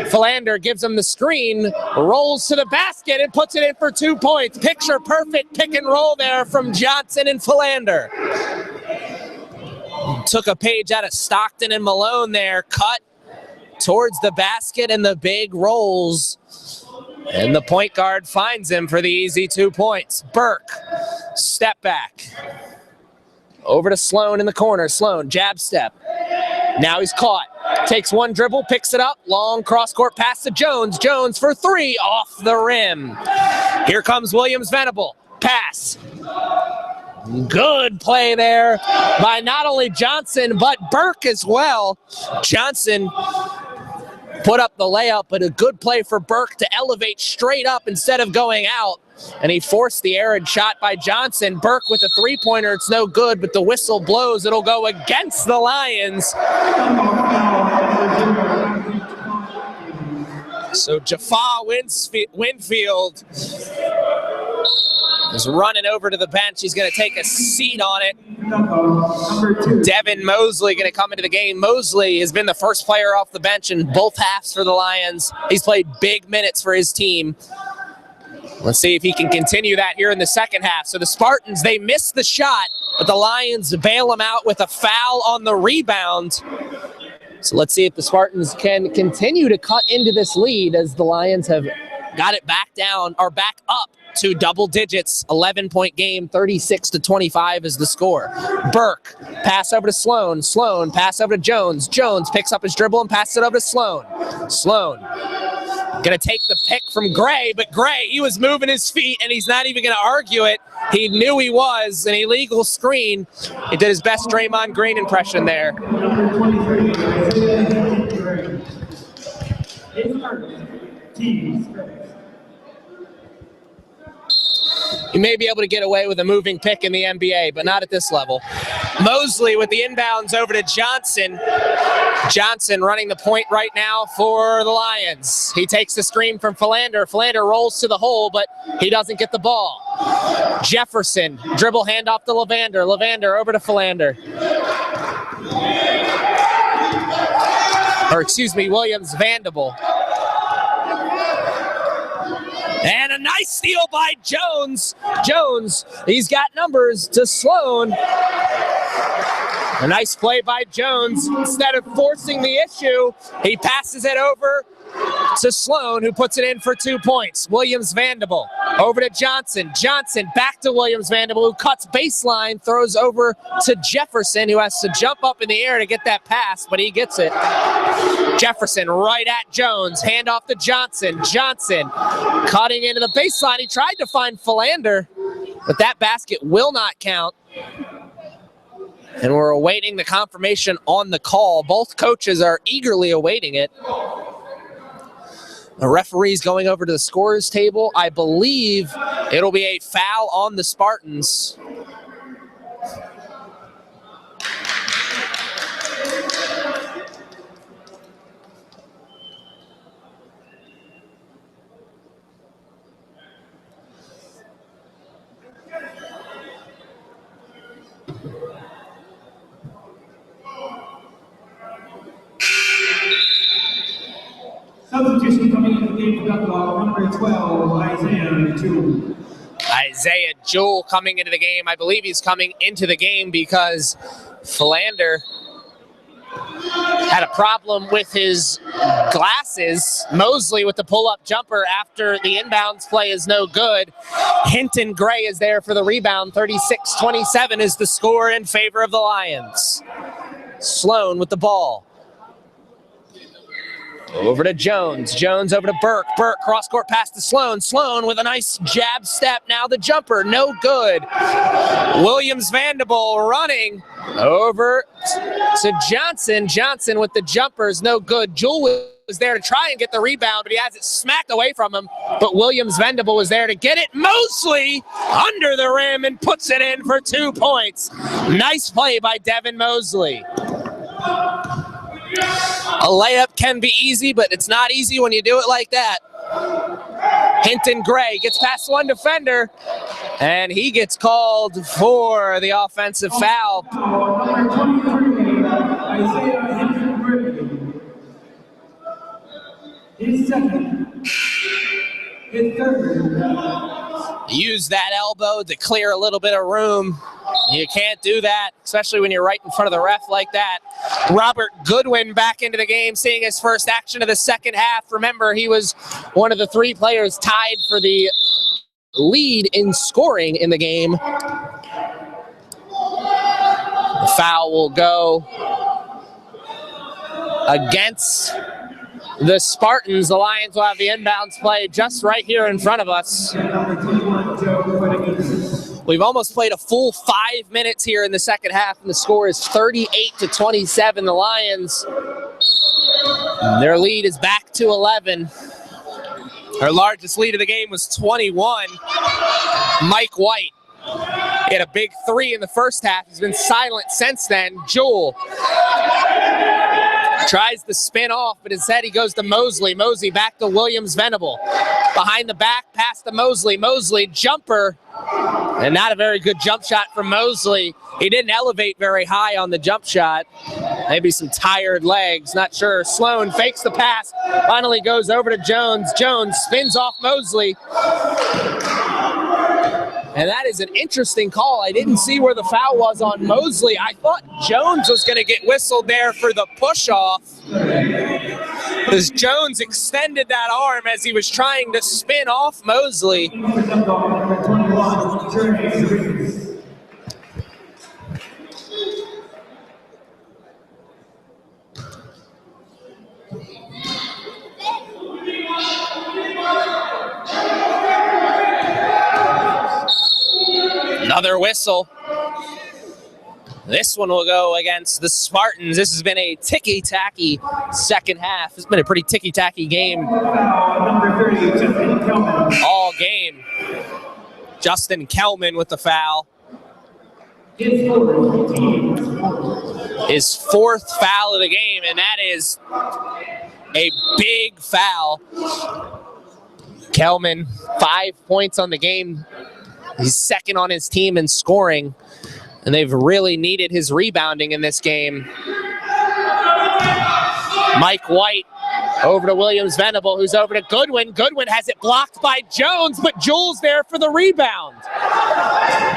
Philander gives him the screen, rolls to the basket, and puts it in for 2 points. Picture perfect pick and roll there from Johnson and Philander. Took a page out of Stockton and Malone there. Cut towards the basket and the big rolls. And the point guard finds him for the easy 2 points. Burke, step back. Over to Sloan in the corner. Sloan, jab step. Now he's caught. Takes one dribble, picks it up. Long cross-court pass to Jones. Jones for three, off the rim. Here comes Williams-Venable. Pass. Good play there by not only Johnson, but Burke as well. Johnson put up the layup, but a good play for Burke to elevate straight up instead of going out. And he forced the errant shot by Johnson. Burke with a three-pointer, it's no good, but the whistle blows. It'll go against the Lions. So Jaffa Winfield is running over to the bench. He's going to take a seat on it. Devin Mosley going to come into the game. Mosley has been the first player off the bench in both halves for the Lions. He's played big minutes for his team. Let's see if he can continue that here in the second half. So the Spartans, they missed the shot, but the Lions bail them out with a foul on the rebound. So let's see if the Spartans can continue to cut into this lead, as the Lions have got it back down, or back up to double digits. 11-point game, 36-25 is the score. Burke, pass over to Sloan. Sloan, pass over to Jones. Jones picks up his dribble and passes it over to Sloan. Sloan, gonna take the pick from Gray, but Gray, he was moving his feet and he's not even gonna argue it. He knew he was an illegal screen. He did his best Draymond Green impression there. You may be able to get away with a moving pick in the NBA, but not at this level. Mosley with the inbounds over to Johnson. Johnson running the point right now for the Lions. He takes the screen from Philander. Philander rolls to the hole, but he doesn't get the ball. Jefferson, dribble handoff to Levander. Levander over to Philander. Or excuse me, Williams Vanderbilt. And a nice steal by Jones. Jones, he's got numbers to Sloan. A nice play by Jones. Instead of forcing the issue, he passes it over to Sloan, who puts it in for 2 points. Williams Vanderbilt over to Johnson. Johnson back to Williams Vanderbilt, who cuts baseline, throws over to Jefferson, who has to jump up in the air to get that pass, but he gets it. Jefferson right at Jones. Hand off to Johnson. Johnson cutting into the baseline. He tried to find Philander, but that basket will not count. And we're awaiting the confirmation on the call. Both coaches are eagerly awaiting it. The referee's going over to the scorer's table. I believe it'll be a foul on the Spartans. Substitution coming into the game for Dundalk, number 12, Isaiah Jewell. Isaiah Jewell coming into the game. I believe he's coming into the game because Philander had a problem with his glasses. Mosley with the pull-up jumper after the inbounds play is no good. Hinton Gray is there for the rebound. 36-27 is the score in favor of the Lions. Sloan with the ball. Over to Jones. Jones over to Burke. Burke cross-court pass to Sloan. Sloan with a nice jab step. Now the jumper. No good. Williams Vanderbilt running over to Johnson. Johnson with the jumpers. No good. Jewell was there to try and get the rebound, but he has it smacked away from him. But Williams Vanderbilt was there to get it. Mosley under the rim and puts it in for 2 points. Nice play by Devin Mosley. A layup can be easy, but it's not easy when you do it like that. Hinton Gray gets past one defender, and he gets called for the offensive foul. Number 23, Isaiah Hinton Gray. His second. His third. Use that elbow to clear a little bit of room. You can't do that, especially when you're right in front of the ref like that. Robert Goodwin back into the game, seeing his first action of the second half. Remember, he was one of the 3 players tied for the lead in scoring in the game. The foul will go against the Spartans. The Lions will have the inbounds play just right here in front of us. We've almost played a full 5 minutes here in the second half, and the score is 38-27. The Lions, their lead is back to 11. Our largest lead of the game was 21. Mike White, he had a big 3 in the first half. He's been silent since then. Jewell tries to spin off, but instead he goes to Mosley. Mosley back to Williams Venable. Behind the back, pass to Mosley. Mosley, jumper. And not a very good jump shot from Mosley. He didn't elevate very high on the jump shot. Maybe some tired legs, not sure. Sloan fakes the pass, finally goes over to Jones. Jones spins off Mosley. And that is an interesting call. I didn't see where the foul was on Mosley. I thought Jones was going to get whistled there for the push-off. As Jones extended that arm as he was trying to spin off Mosley. Another whistle. This one will go against the Spartans. This has been a ticky-tacky second half. It's been a pretty ticky-tacky game all game. Justin Kelman with the foul. His fourth foul of the game, and that is a big foul. Kelman, 5 points on the game. He's second on his team in scoring, and they've really needed his rebounding in this game. Mike White over to Williams Venable, who's over to Goodwin. Goodwin has it blocked by Jones, but Jewell's there for the rebound.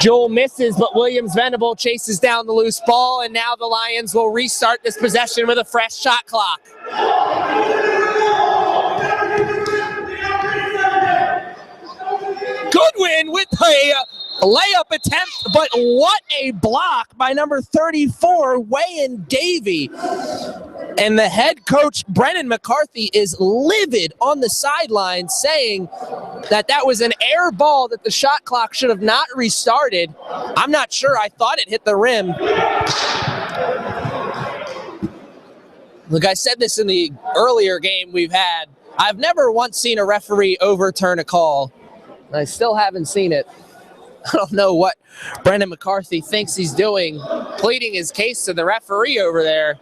Jewell misses, but Williams Venable chases down the loose ball, and now the Lions will restart this possession with a fresh shot clock. Goodwin with a layup attempt, but what a block by number 34, Wayan Davey. And the head coach, Brennan McCarthy, is livid on the sideline, saying that that was an air ball, that the shot clock should have not restarted. I'm not sure. I thought it hit the rim. Look, I said this in the earlier game we've had. I've never once seen a referee overturn a call. I still haven't seen it. I don't know what Brendan McCarthy thinks he's doing, pleading his case to the referee over there.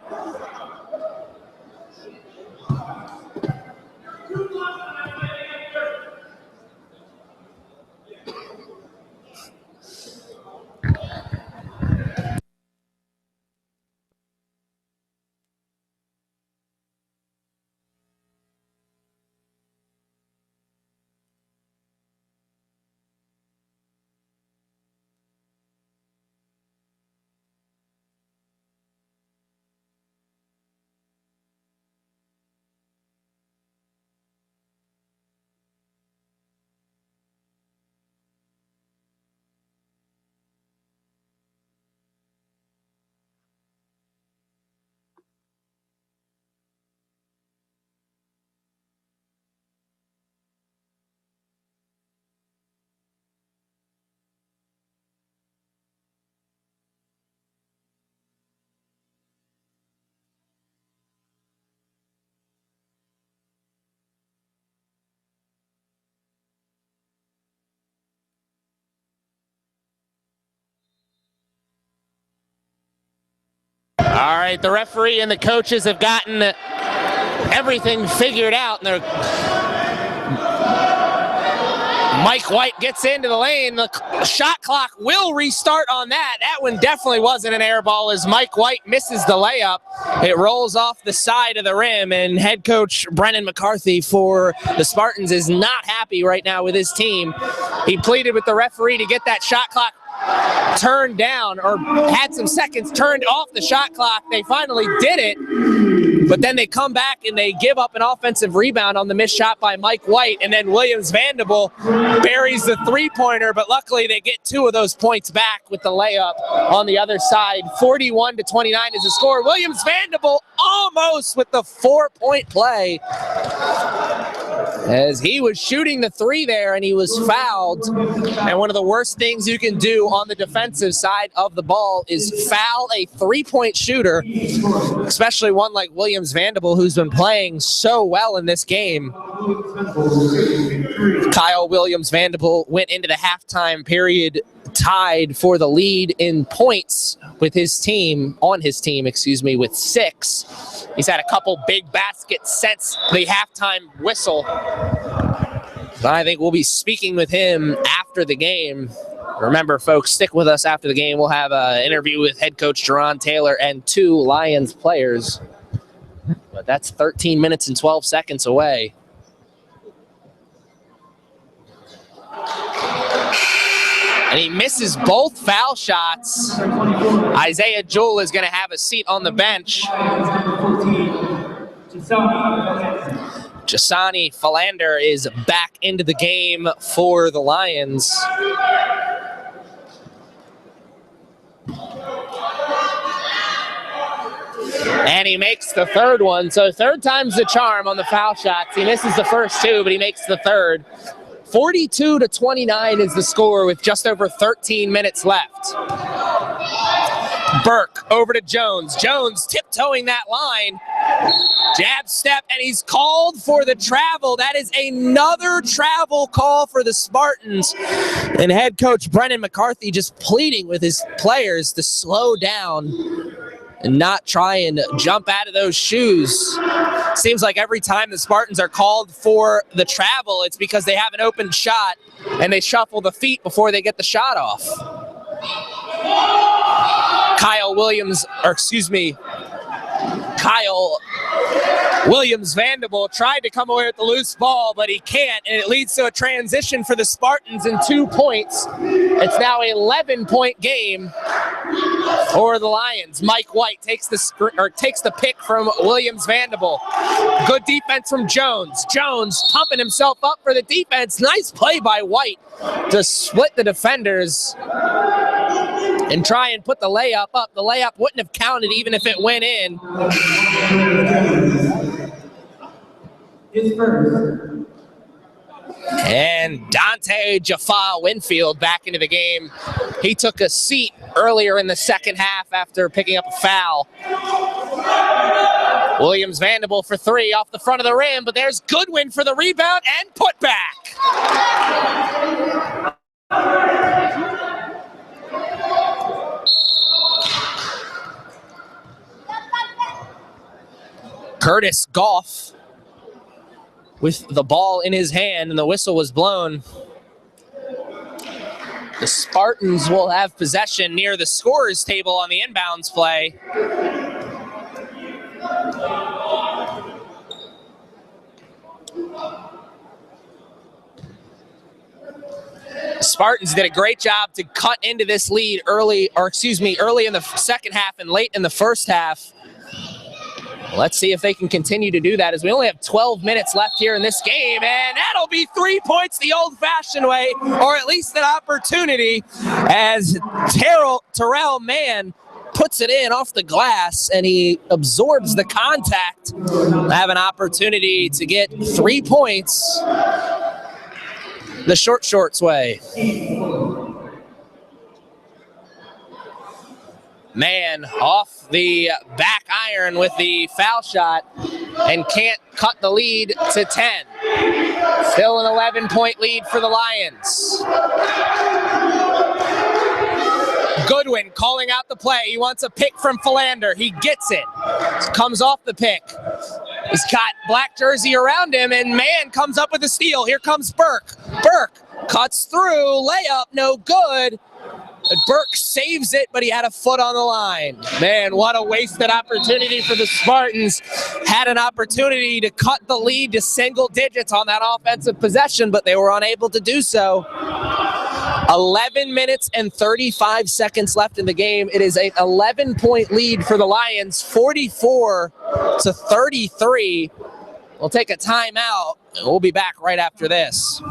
All right, the referee and the coaches have gotten everything figured out, and Mike White gets into the lane. The shot clock will restart on that. That one definitely wasn't an air ball as Mike White misses the layup. It rolls off the side of the rim, and head coach Brennan McCarthy for the Spartans is not happy right now with his team. He pleaded with the referee to get that shot clock turned down, or had some seconds turned off the shot clock. They finally did it, but then they come back and they give up an offensive rebound on the missed shot by Mike White, and then Williams Vanderbilt buries the three-pointer, but luckily they get 2 of those points back with the layup on the other side. 41-29 is the score. Williams Vanderbilt almost with the 4-point play as he was shooting the 3 there, and he was fouled. And one of the worst things you can do on the defensive side of the ball is foul a 3-point shooter, especially one like Williams Vanderbilt, who's been playing so well in this game. Kyle Williams Vanderbilt went into the halftime period tied for the lead in points with his team, with 6. He's had a couple big baskets since the halftime whistle. But I think we'll be speaking with him after the game. Remember, folks, stick with us after the game. We'll have an interview with head coach Jerron Taylor and 2 Lions players. But that's 13 minutes and 12 seconds away. And he misses both foul shots. Isaiah Jewell is going to have a seat on the bench. Jasani Philander is back into the game for the Lions. And he makes the third one. So third time's the charm on the foul shots. He misses the first two, but he makes the third. 42-29 is the score with just over 13 minutes left. Burke over to Jones. Jones tiptoeing that line. Jab step, and he's called for the travel. That is another travel call for the Spartans. And head coach Brennan McCarthy just pleading with his players to slow down and not try and jump out of those shoes. Seems like every time the Spartans are called for the travel, it's because they have an open shot and they shuffle the feet before they get the shot off. Kyle Williams Vanderbilt tried to come away with the loose ball, but he can't, and it leads to a transition for the Spartans and 2 points. It's now an 11-point game for the Lions. Mike White takes the pick from Williams Vanderbilt. Good defense from Jones. Jones pumping himself up for the defense. Nice play by White to split the defenders and try and put the layup up. The layup wouldn't have counted even if it went in. And Dante Jaffa Winfield back into the game. He took a seat earlier in the second half after picking up a foul. Williams Vanderbilt for three off the front of the rim, but there's Goodwin for the rebound and put back. Curtis Goff with the ball in his hand, and the whistle was blown. The Spartans will have possession near the scorer's table on the inbounds play. The Spartans did a great job to cut into this lead early in the second half and late in the first half. Let's see if they can continue to do that, as we only have 12 minutes left here in this game, and that'll be 3 points the old-fashioned way, or at least an opportunity, as Terrell Mann puts it in off the glass, and he absorbs the contact. Have an opportunity to get 3 points the shorts way. Mann off the back iron with the foul shot and can't cut the lead to 10. Still an 11-point lead for the Lions. Goodwin calling out the play. He wants a pick from Philander. He gets it. Comes off the pick. He's got black jersey around him, and Mann comes up with a steal. Here comes Burke. Burke cuts through. Layup, no good. Burke saves it, but he had a foot on the line. Man, what a wasted opportunity for the Spartans. Had an opportunity to cut the lead to single digits on that offensive possession, but they were unable to do so. 11 minutes and 35 seconds left in the game. It is an 11-point lead for the Lions, 44-33. We'll take a timeout, and we'll be back right after this.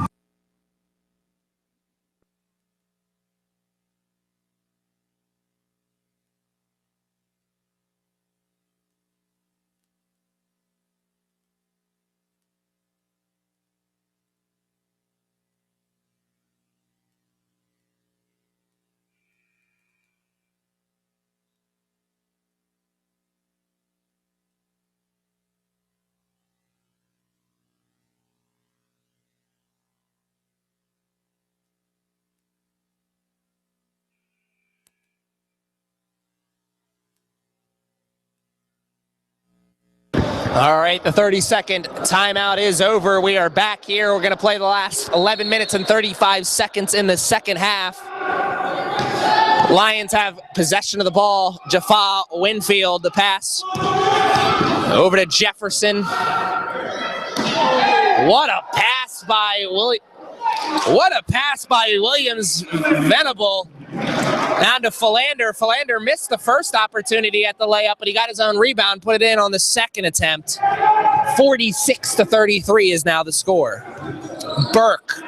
All right, the 30-second timeout is over. We are back here. We're going to play the last 11 minutes and 35 seconds in the second half. Lions have possession of the ball. Jaffa Winfield, the pass over to Jefferson. What a pass by Williams Venable. Down to Philander. Philander missed the first opportunity at the layup, but he got his own rebound, put it in on the second attempt. 46-33 is now the score. Burke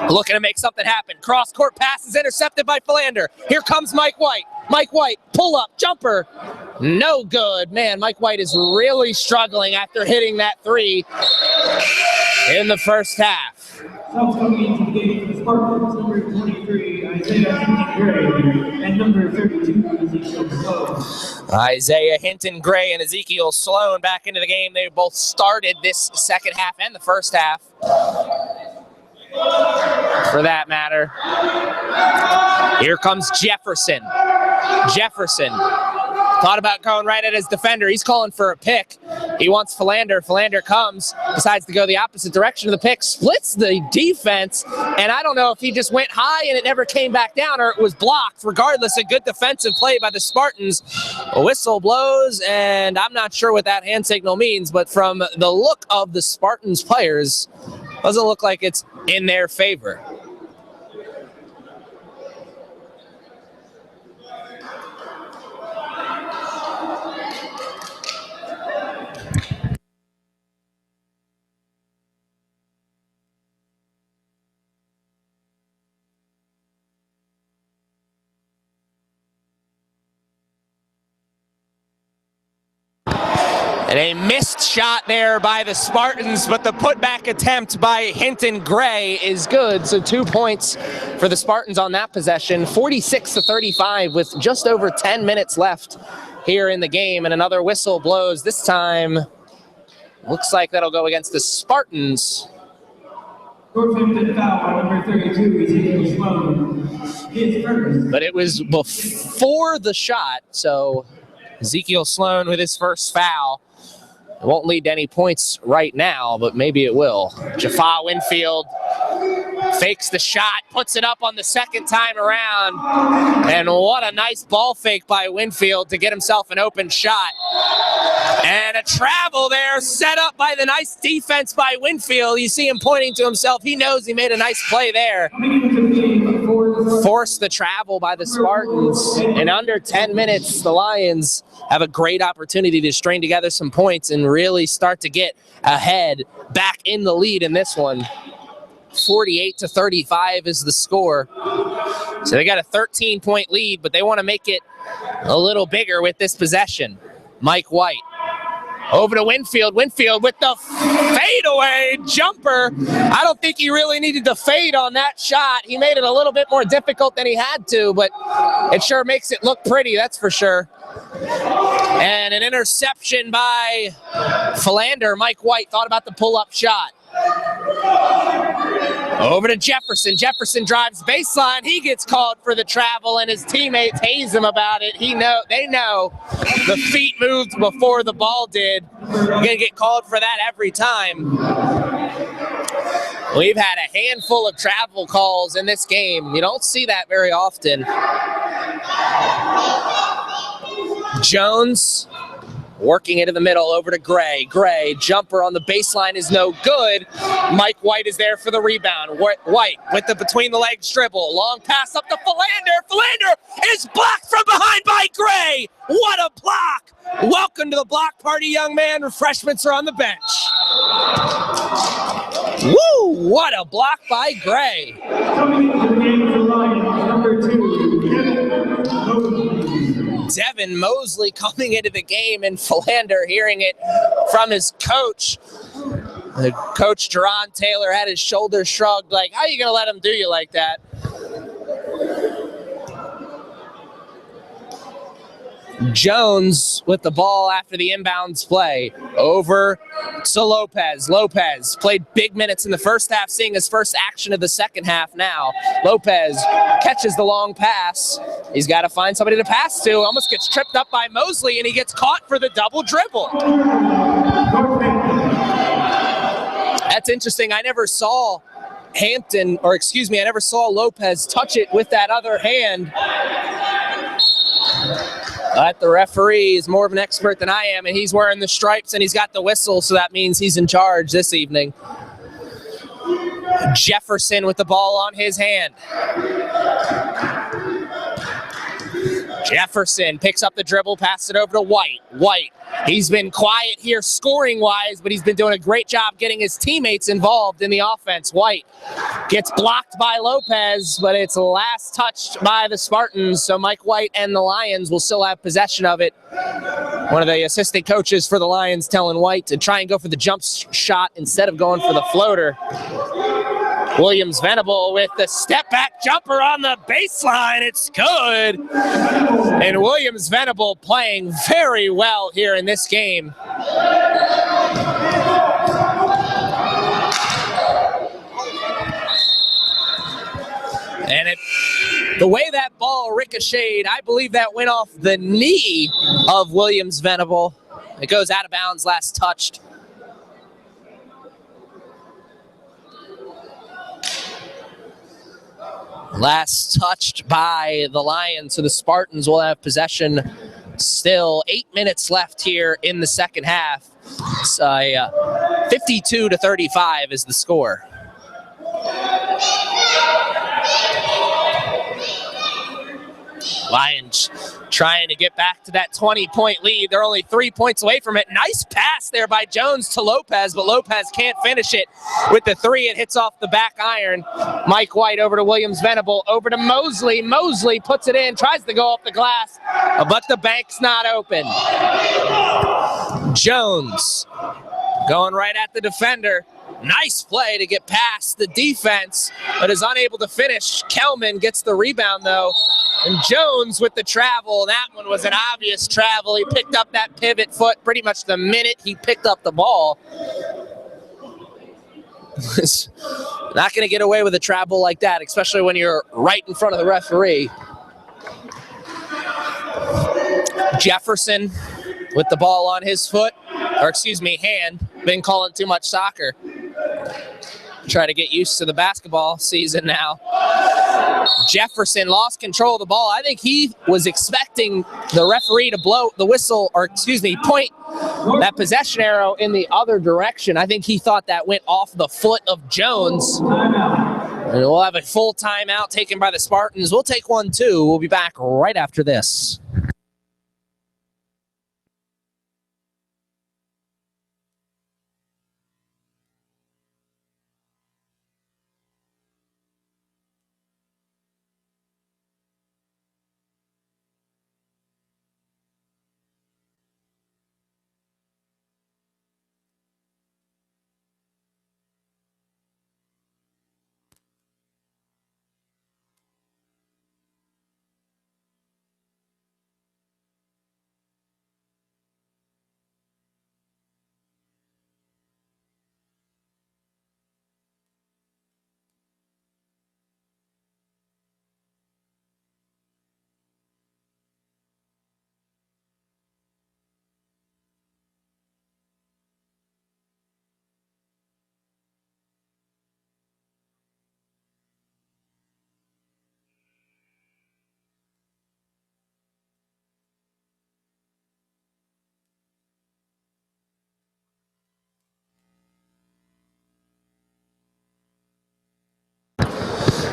looking to make something happen. Cross-court pass is intercepted by Philander. Here comes Mike White. Mike White, pull-up, jumper. No good. Man, Mike White is really struggling after hitting that three in the first half. Subs coming into the game for the Spartans, number 23, Isaiah Gray, and number 32, Ezekiel Sloan. Isaiah Hinton Gray and Ezekiel Sloan back into the game. They both started this second half and the first half, for that matter. Here comes Jefferson. Jefferson thought about going right at his defender. He's calling for a pick. He wants Philander. Philander comes, decides to go the opposite direction of the pick, splits the defense, and I don't know if he just went high and it never came back down or it was blocked. Regardless, a good defensive play by the Spartans. A whistle blows, and I'm not sure what that hand signal means, but from the look of the Spartans players, doesn't look like it's in their favor. And a missed shot there by the Spartans, but the putback attempt by Hinton Gray is good. So 2 points for the Spartans on that possession. 46-35 with just over 10 minutes left here in the game. And another whistle blows. This time, looks like that'll go against the Spartans. Northampton foul, number 32, Ezekiel Sloan. His first. But it was before the shot, so Ezekiel Sloan with his first foul. It won't lead to any points right now, but maybe it will. Jaffa Winfield fakes the shot, puts it up on the second time around. And what a nice ball fake by Winfield to get himself an open shot. And a travel there set up by the nice defense by Winfield. You see him pointing to himself. He knows he made a nice play there. Forced the travel by the Spartans. In under 10 minutes, the Lions have a great opportunity to string together some points and really start to get ahead, back in the lead in this one. 48-35 is the score. So they got a 13-point lead, but they want to make it a little bigger with this possession. Mike White over to Winfield. Winfield with the fadeaway jumper. I don't think he really needed to fade on that shot. He made it a little bit more difficult than he had to, but it sure makes it look pretty, that's for sure. And an interception by Philander. Mike White thought about the pull-up shot. Over to Jefferson. Jefferson drives baseline. He gets called for the travel, and his teammates haze him about it. They know the feet moved before the ball did. You're going to get called for that every time. We've had a handful of travel calls in this game. You don't see that very often. Jones working into the middle over to Gray. Gray, jumper on the baseline is no good. Mike White is there for the rebound. White with the between the legs dribble. Long pass up to Philander. Philander is blocked from behind by Gray. What a block. Welcome to the block party, young man. Refreshments are on the bench. Woo! What a block by Gray. Coming into the game for Lions, number 2, Devin Mosley coming into the game, and Philander hearing it from his coach. Coach Jerron Taylor had his shoulders shrugged, like, how are you going to let him do you like that? Jones with the ball after the inbounds play. Over to Lopez. Lopez played big minutes in the first half, seeing his first action of the second half now. Lopez catches the long pass. He's got to find somebody to pass to. Almost gets tripped up by Mosley, and he gets caught for the double dribble. That's interesting. I never saw I never saw Lopez touch it with that other hand. But the referee is more of an expert than I am, and he's wearing the stripes and he's got the whistle, so that means he's in charge this evening. Jefferson with the ball on his hand. Jefferson picks up the dribble, passes it over to White. White, he's been quiet here scoring-wise, but he's been doing a great job getting his teammates involved in the offense. White gets blocked by Lopez, but it's last touched by the Spartans, so Mike White and the Lions will still have possession of it. One of the assistant coaches for the Lions telling White to try and go for the jump shot instead of going for the floater. Williams Venable with the step-back jumper on the baseline. It's good. And Williams Venable playing very well here in this game. And the way that ball ricocheted, I believe that went off the knee of Williams Venable. It goes out of bounds, last touched. Last touched by the Lions, so the Spartans will have possession. Still 8 minutes left here in the second half. So 52-35 is the score. Lions trying to get back to that 20-point lead. They're only 3 points away from it. Nice pass there by Jones to Lopez, but Lopez can't finish it with the three. It hits off the back iron. Mike White over to Williams Venable, over to Mosley. Mosley puts it in, tries to go off the glass, but the bank's not open. Jones going right at the defender. Nice play to get past the defense, but is unable to finish. Kelman gets the rebound, though. And Jones with the travel. That one was an obvious travel. He picked up that pivot foot pretty much the minute he picked up the ball. Not going to get away with a travel like that, especially when you're right in front of the referee. Jefferson with the ball on his foot, or excuse me, hand. Been calling too much soccer. Try to get used to the basketball season now. Jefferson lost control of the ball. I think he was expecting the referee to blow the whistle, or excuse me, point that possession arrow in the other direction. I think he thought that went off the foot of Jones. And we'll have a full timeout taken by the Spartans. We'll take one too. We'll be back right after this.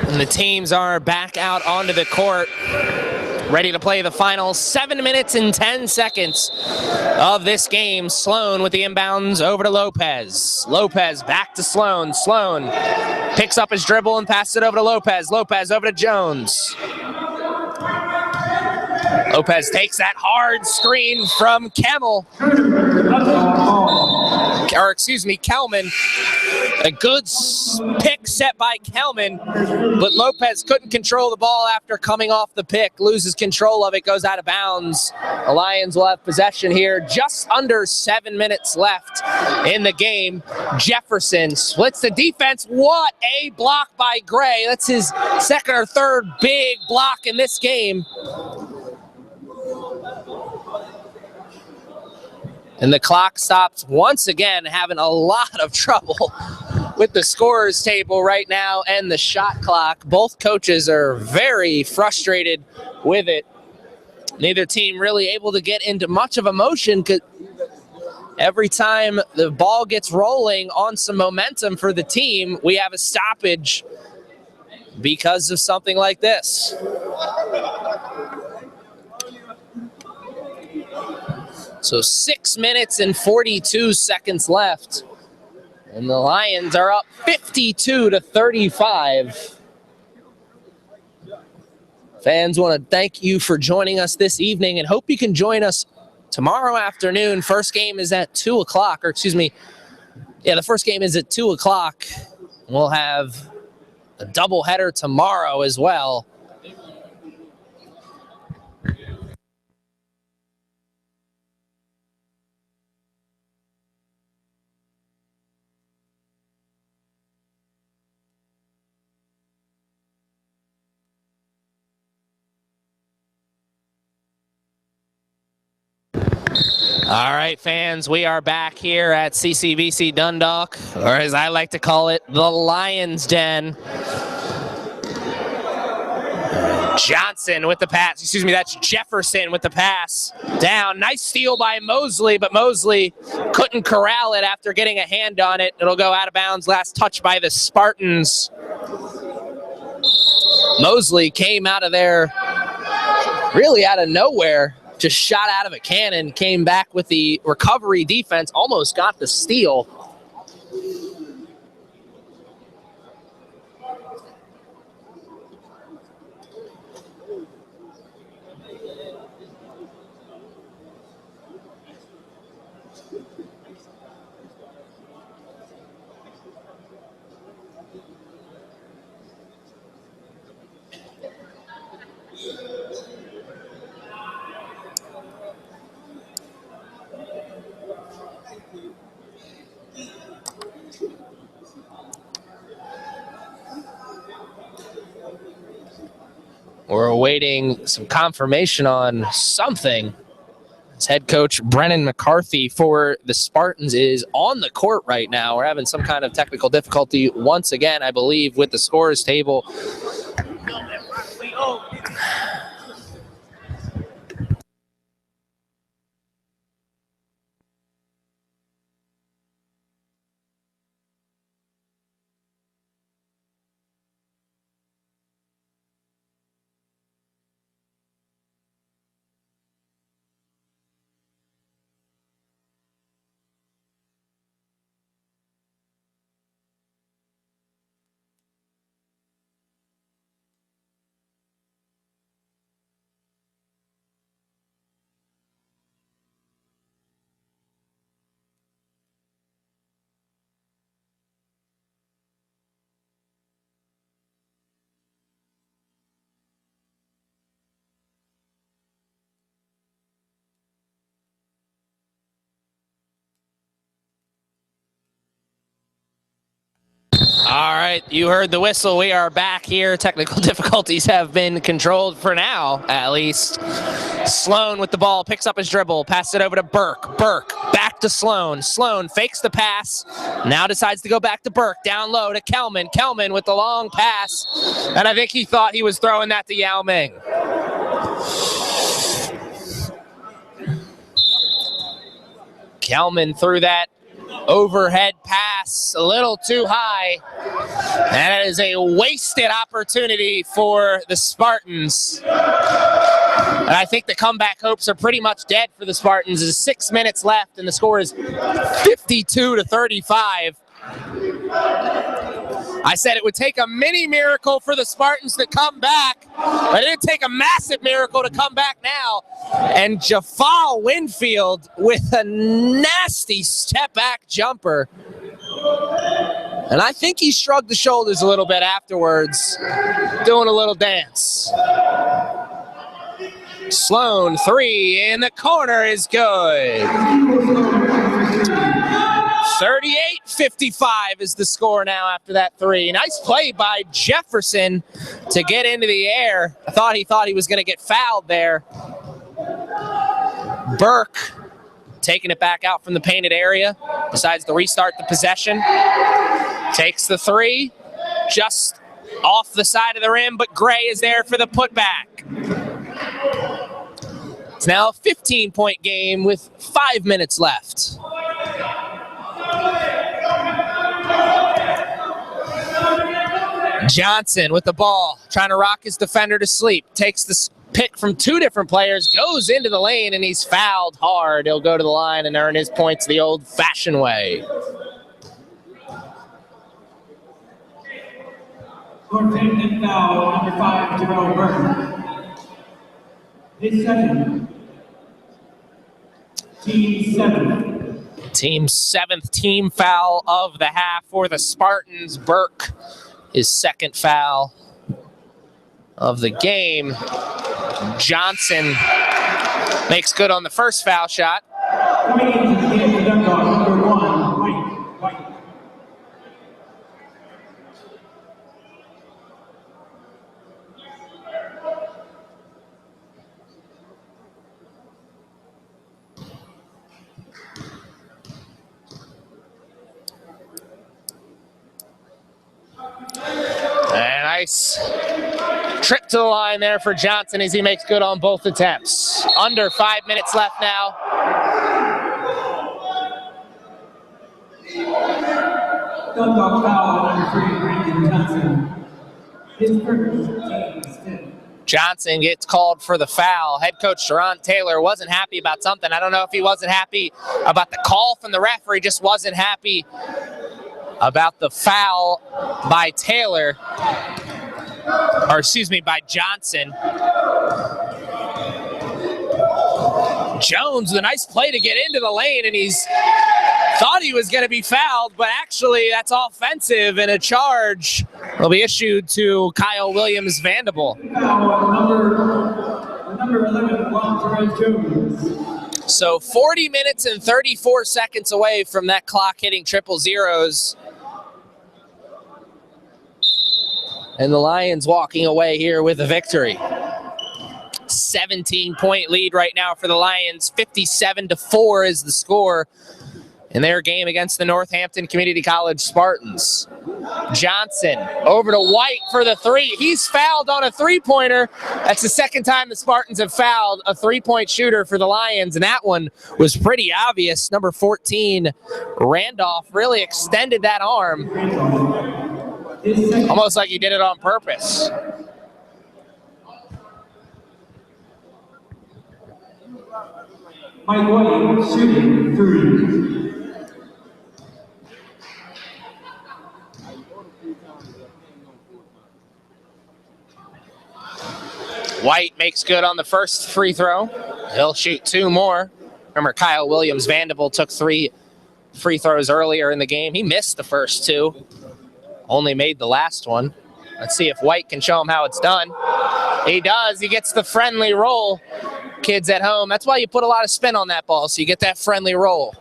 And the teams are back out onto the court, ready to play the final 7 minutes and 10 seconds of this game. Sloan with the inbounds over to Lopez. Lopez back to Sloan. Sloan picks up his dribble and passes it over to Lopez. Lopez over to Jones. Lopez takes that hard screen from Kelman. A good pick set by Kelman, but Lopez couldn't control the ball after coming off the pick, loses control of it, goes out of bounds. The Lions will have possession here, just under 7 minutes left in the game. Jefferson splits the defense. What a block by Gray. That's his second or third big block in this game. And the clock stops once again, having a lot of trouble with the scorers table right now and the shot clock. Both coaches are very frustrated with it. Neither team really able to get into much of a motion, because every time the ball gets rolling on some momentum for the team, we have a stoppage because of something like this. So 6 minutes and 42 seconds left. And the Lions are up 52-35. Fans, want to thank you for joining us this evening and hope you can join us tomorrow afternoon. First game is at 2 o'clock, or excuse me. Yeah, the first game is at 2 o'clock. We'll have a doubleheader tomorrow as well. All right, fans, we are back here at CCBC Dundalk, or as I like to call it, the Lion's Den. Johnson with the pass. Excuse me, that's Jefferson with the pass. Down. Nice steal by Mosley, but Mosley couldn't corral it after getting a hand on it. It'll go out of bounds. Last touch by the Spartans. Mosley came out of there really out of nowhere. Just shot out of a cannon, came back with the recovery defense, almost got the steal. We're awaiting some confirmation on something. As head coach Brennan McCarthy for the Spartans is on the court right now. We're having some kind of technical difficulty once again, I believe, with the scorers table. All right, you heard the whistle. We are back here. Technical difficulties have been controlled for now, at least. Sloan with the ball, picks up his dribble, passes it over to Burke. Burke back to Sloan. Sloan fakes the pass, now decides to go back to Burke. Down low to Kelman. Kelman with the long pass, and I think he thought he was throwing that to Yao Ming. Kelman threw that overhead pass a little too high, and it is a wasted opportunity for the Spartans. And I think the comeback hopes are pretty much dead for the Spartans. There's 6 minutes left, and the score is 52-35. I said it would take a mini miracle for the Spartans to come back, but it didn't take a massive miracle to come back now. And Jafal Winfield with a nasty step-back jumper. And I think he shrugged the shoulders a little bit afterwards, doing a little dance. Sloan, three in the corner is good. 38-55 is the score now after that three. Nice play by Jefferson to get into the air. I thought he was going to get fouled there. Burke taking it back out from the painted area, decides to restart the possession. Takes the three, just off the side of the rim, but Gray is there for the putback. It's now a 15-point game with 5 minutes left. Johnson with the ball, trying to rock his defender to sleep. Takes the pick from two different players, goes into the lane, and he's fouled hard. He'll go to the line and earn his points the old-fashioned way. Northampton foul, number 5, Jerome Burke. His second. Team 7. Team 7th team foul of the half for the Spartans. Burke, his second foul of the game. Johnson makes good on the first foul shot. Coming into the game for Dundalk, number 1, White. And nice trip to the line there for Johnson as he makes good on both attempts. Under 5 minutes left now. Dundalk foul, number 3, Brandon Johnson. His first, team 10. Johnson gets called for the foul. Head coach Durant Taylor wasn't happy about something. I don't know if he wasn't happy about the call from the referee, just wasn't happy about the foul by Taylor, or excuse me, by Johnson. Jones with a nice play to get into the lane, and he's thought he was going to be fouled, but actually that's offensive, and a charge will be issued to Kyle Williams Vanderbilt. Foul, number 11, Terrence Jones. So 40 minutes and 34 seconds away from that clock hitting triple zeros. And the Lions walking away here with a victory. 17-point lead right now for the Lions. 57-4 is the score in their game against the Northampton Community College Spartans. Johnson over to White for the three. He's fouled on a three-pointer. That's the second time the Spartans have fouled a three-point shooter for the Lions, and that one was pretty obvious. Number 14, Randolph, really extended that arm, almost like he did it on purpose. Mike White shooting 3. White makes good on the first free throw. He'll shoot 2 more. Remember, Kyle Williams Vanderbilt took 3 free throws earlier in the game. He missed the first 2, only made the last one. Let's see if White can show him how it's done. He does. He gets the friendly roll. Kids at home, that's why you put a lot of spin on that ball, so you get that friendly roll.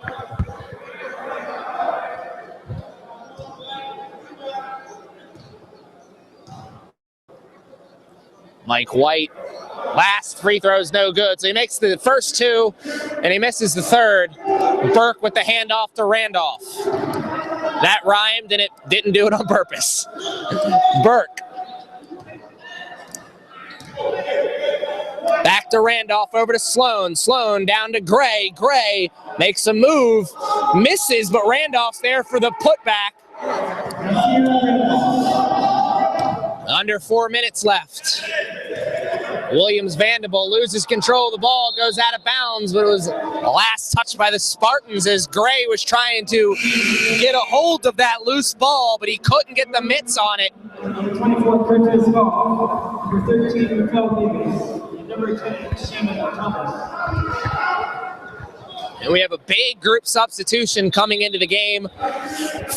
Mike White, last free throw is no good, so he makes the first 2, and he misses the third. Burke with the handoff to Randolph. That rhymed, and it didn't do it on purpose. Burke. Back to Randolph, over to Sloan. Sloan down to Gray. Gray makes a move, misses, but Randolph's there for the putback. Under 4 minutes left. Williams Vanderbilt loses control of the ball, goes out of bounds, but it was last touched by the Spartans as Gray was trying to get a hold of that loose ball, but he couldn't get the mitts on it. Number 24, Curtis Ball. Number 13, Raquel Davis. And number 10, Shannon Thomas. And we have a big group substitution coming into the game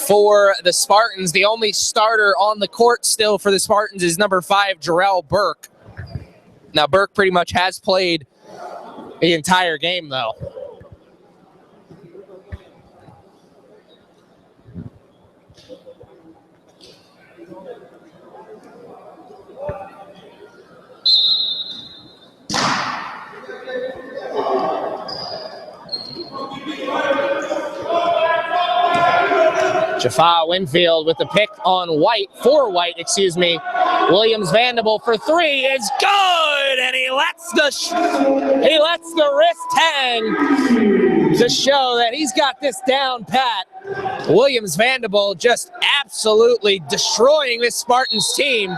for the Spartans. The only starter on the court still for the Spartans is number 5, Jarrell Burke. Now, Burke pretty much has played the entire game, though. Jaffa Winfield with the pick on White, for White, excuse me. Williams Vanderbilt for 3 is good, and he lets the wrist hang to show that he's got this down pat. Williams Vanderbilt just absolutely destroying this Spartans team.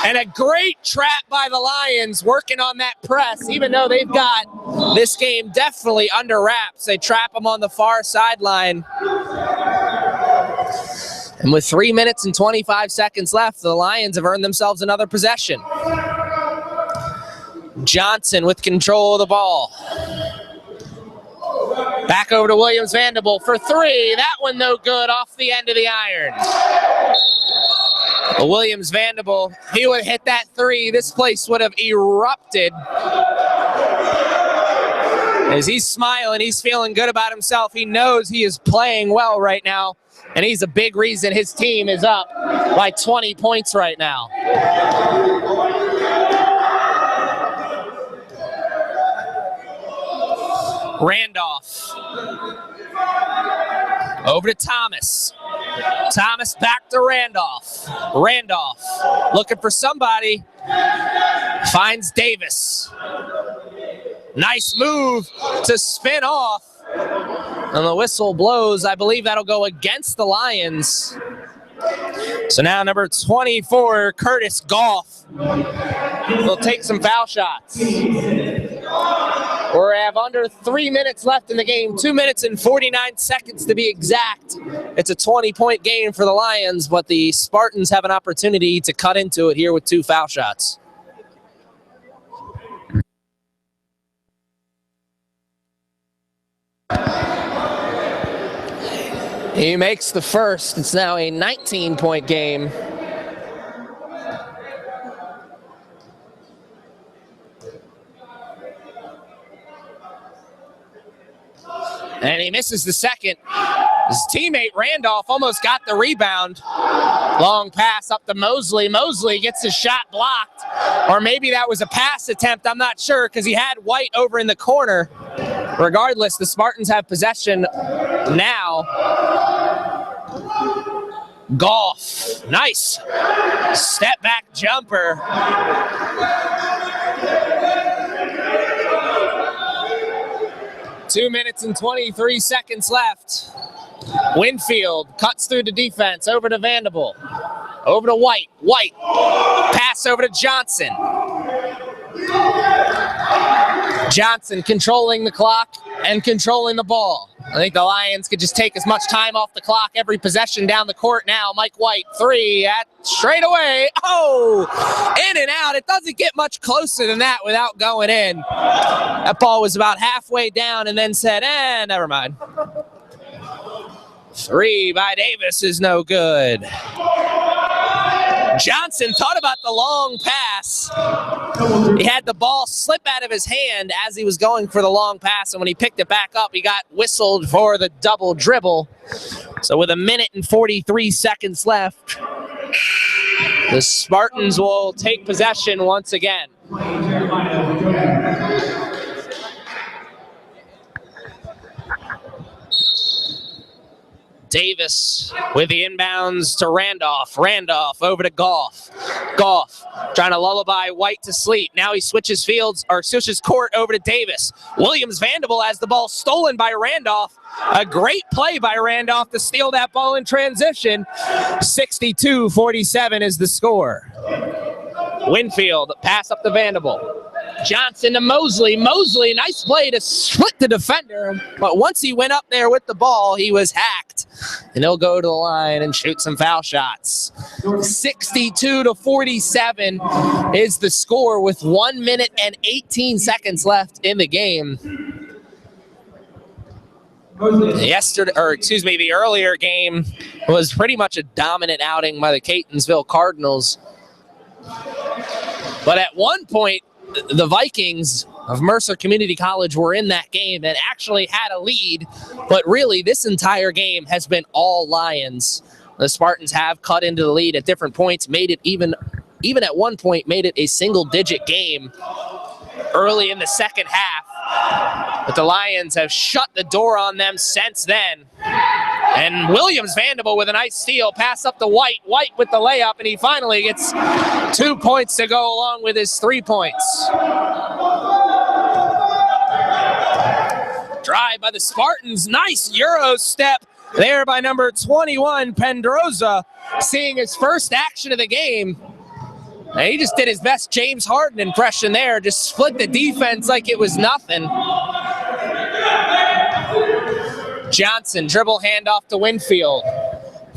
And a great trap by the Lions working on that press, even though they've got this game definitely under wraps. They trap them on the far sideline. And with 3 minutes and 25 seconds left, the Lions have earned themselves another possession. Johnson with control of the ball. Back over to Williams Vanderbilt for three. That one no good, off the end of the iron. Williams Vanderbilt, he would have hit that three, this place would have erupted. As he's smiling, he's feeling good about himself. He knows he is playing well right now, and he's a big reason his team is up by 20 points right now. Randolph. Over to Thomas. Thomas back to Randolph. Randolph looking for somebody. Finds Davis. Nice move to spin off. And the whistle blows. I believe that'll go against the Lions. So now number 24, Curtis Goff, will take some foul shots. We have under 3 minutes left in the game, 2 minutes and 49 seconds to be exact. It's a 20-point game for the Lions, but the Spartans have an opportunity to cut into it here with 2 foul shots. He makes the first. It's now a 19-point game. And he misses the second. His teammate Randolph almost got the rebound. Long pass up to Mosley. Mosley gets his shot blocked. Or maybe that was a pass attempt. I'm not sure because he had White over in the corner. Regardless, the Spartans have possession now. Goff. Nice. Step back jumper. Two minutes and 23 seconds left. Winfield cuts through the defense. Over to Vanderbilt. Over to White. White. Pass over to Johnson. Johnson controlling the clock and controlling the ball. I think the Lions could just take as much time off the clock every possession down the court now. Mike White, three at straight away. Oh, in and out. It doesn't get much closer than that without going in. That ball was about halfway down and then said, never mind. Three by Davis is no good. Johnson thought about the long pass. He had the ball slip out of his hand as he was going for the long pass, and when he picked it back up, he got whistled for the double dribble. So with 1 minute and 43 seconds left, the Spartans will take possession once again. Davis with the inbounds to Randolph. Randolph over to Goff. Goff trying to lullaby White to sleep. Now he switches court over to Davis. Williams Vanderbilt has the ball stolen by Randolph. A great play by Randolph to steal that ball in transition. 62-47 is the score. Winfield, pass up to Vanderbilt. Johnson to Mosley. Mosley, nice play to split the defender. But once he went up there with the ball, he was hacked. And he'll go to the line and shoot some foul shots. 62-47 is the score with 1 minute and 18 seconds left in the game. The earlier game was pretty much a dominant outing by the Catonsville Cardinals. But at one point, the Vikings of Mercer Community College were in that game and actually had a lead, but really this entire game has been all Lions. The Spartans have cut into the lead at different points, made it even at one point, made it a single-digit game early in the second half. But the Lions have shut the door on them since then. And Williams Vanderbilt with a nice steal, pass up to White. White with the layup, and he finally gets 2 points to go along with his 3 points. Drive by the Spartans, nice Euro step there by number 21, Pendroza, seeing his first action of the game. And he just did his best James Harden impression there, just split the defense like it was nothing. Johnson, dribble handoff to Winfield.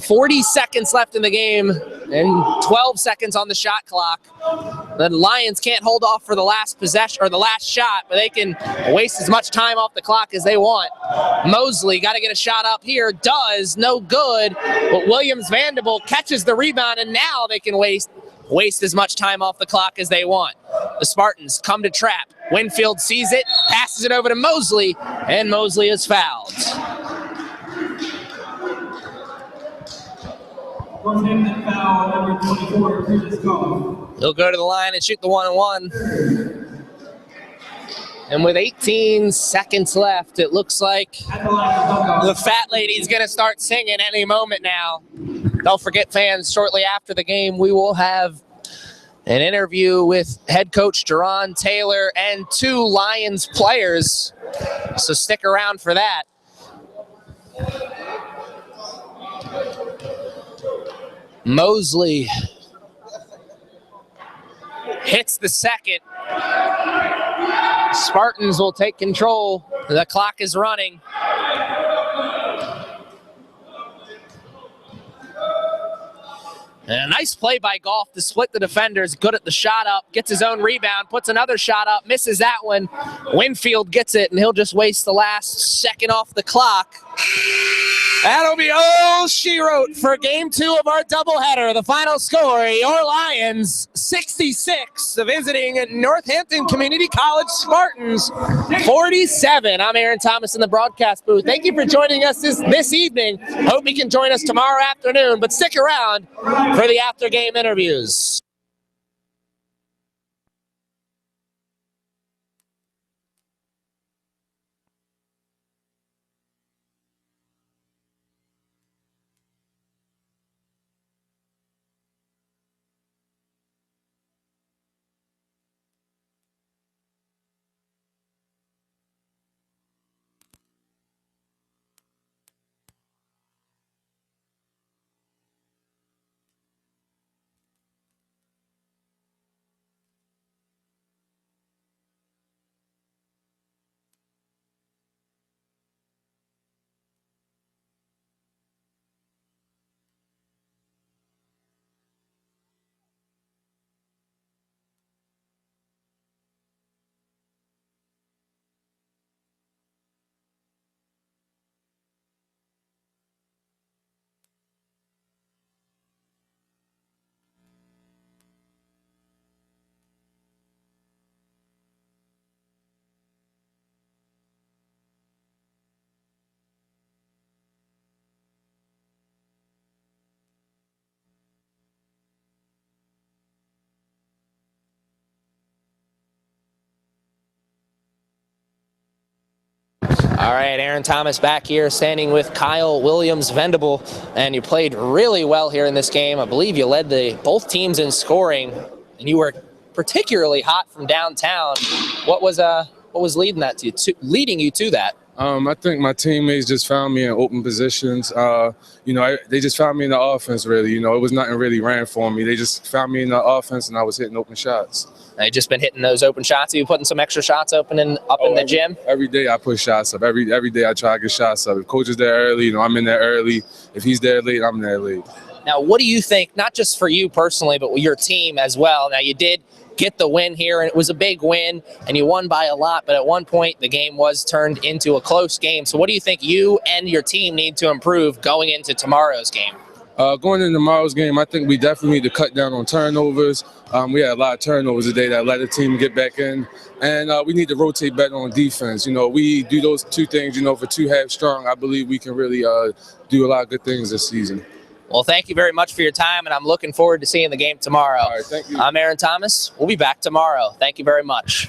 40 seconds left in the game and 12 seconds on the shot clock. The Lions can't hold off for the last possession or the last shot, but they can waste as much time off the clock as they want. Mosley got to get a shot up here. Does. No good. But Williams Vanderbilt catches the rebound, and now they can waste as much time off the clock as they want. The Spartans come to trap. Winfield sees it, passes it over to Mosley, and Mosley is fouled. Northampton foul number 24, previous call. He'll go to the line and shoot the 1-and-1. And with 18 seconds left, it looks like the fat lady's going to start singing any moment now. Don't forget, fans, shortly after the game, we will have an interview with head coach Jerron Taylor and 2 Lions players. So stick around for that. Mosley hits the second. Spartans will take control. The clock is running. And a nice play by Goff to split the defenders. Good at the shot up. Gets his own rebound. Puts another shot up. Misses that one. Winfield gets it, and he'll just waste the last second off the clock. That'll be all she wrote for game 2 of our doubleheader. The final score, your Lions 66, visiting Northampton Community College Spartans 47. I'm Aaron Thomas in the broadcast booth. Thank you for joining us this evening. Hope you can join us tomorrow afternoon, but stick around for the after-game interviews. All right, Aaron Thomas back here standing with Kyle Williams-Vendible, and you played really well here in this game. I believe you led both teams in scoring, and you were particularly hot from downtown. What was leading you to that? I think my teammates just found me in open positions. They just found me in the offense, really. It was nothing really ran for me. They just found me in the offense, and I was hitting open shots. You've just been hitting those open shots. Are you putting some extra shots up in the gym? Every day I put shots up. Every day I try to get shots up. If coach is there early, I'm in there early. If he's there late, I'm there late. Now, what do you think, not just for you personally, but your team as well? Now, you did get the win here, and it was a big win, and you won by a lot, but at one point the game was turned into a close game. So what do you think you and your team need to improve going into tomorrow's game? Going into tomorrow's game, I think we definitely need to cut down on turnovers. We had a lot of turnovers today that let the team get back in, and we need to rotate better on defense. We do those 2 things, for 2 halves strong. I believe we can really do a lot of good things this season. Well, thank you very much for your time, and I'm looking forward to seeing the game tomorrow. All right, thank you. I'm Aaron Thomas. We'll be back tomorrow. Thank you very much.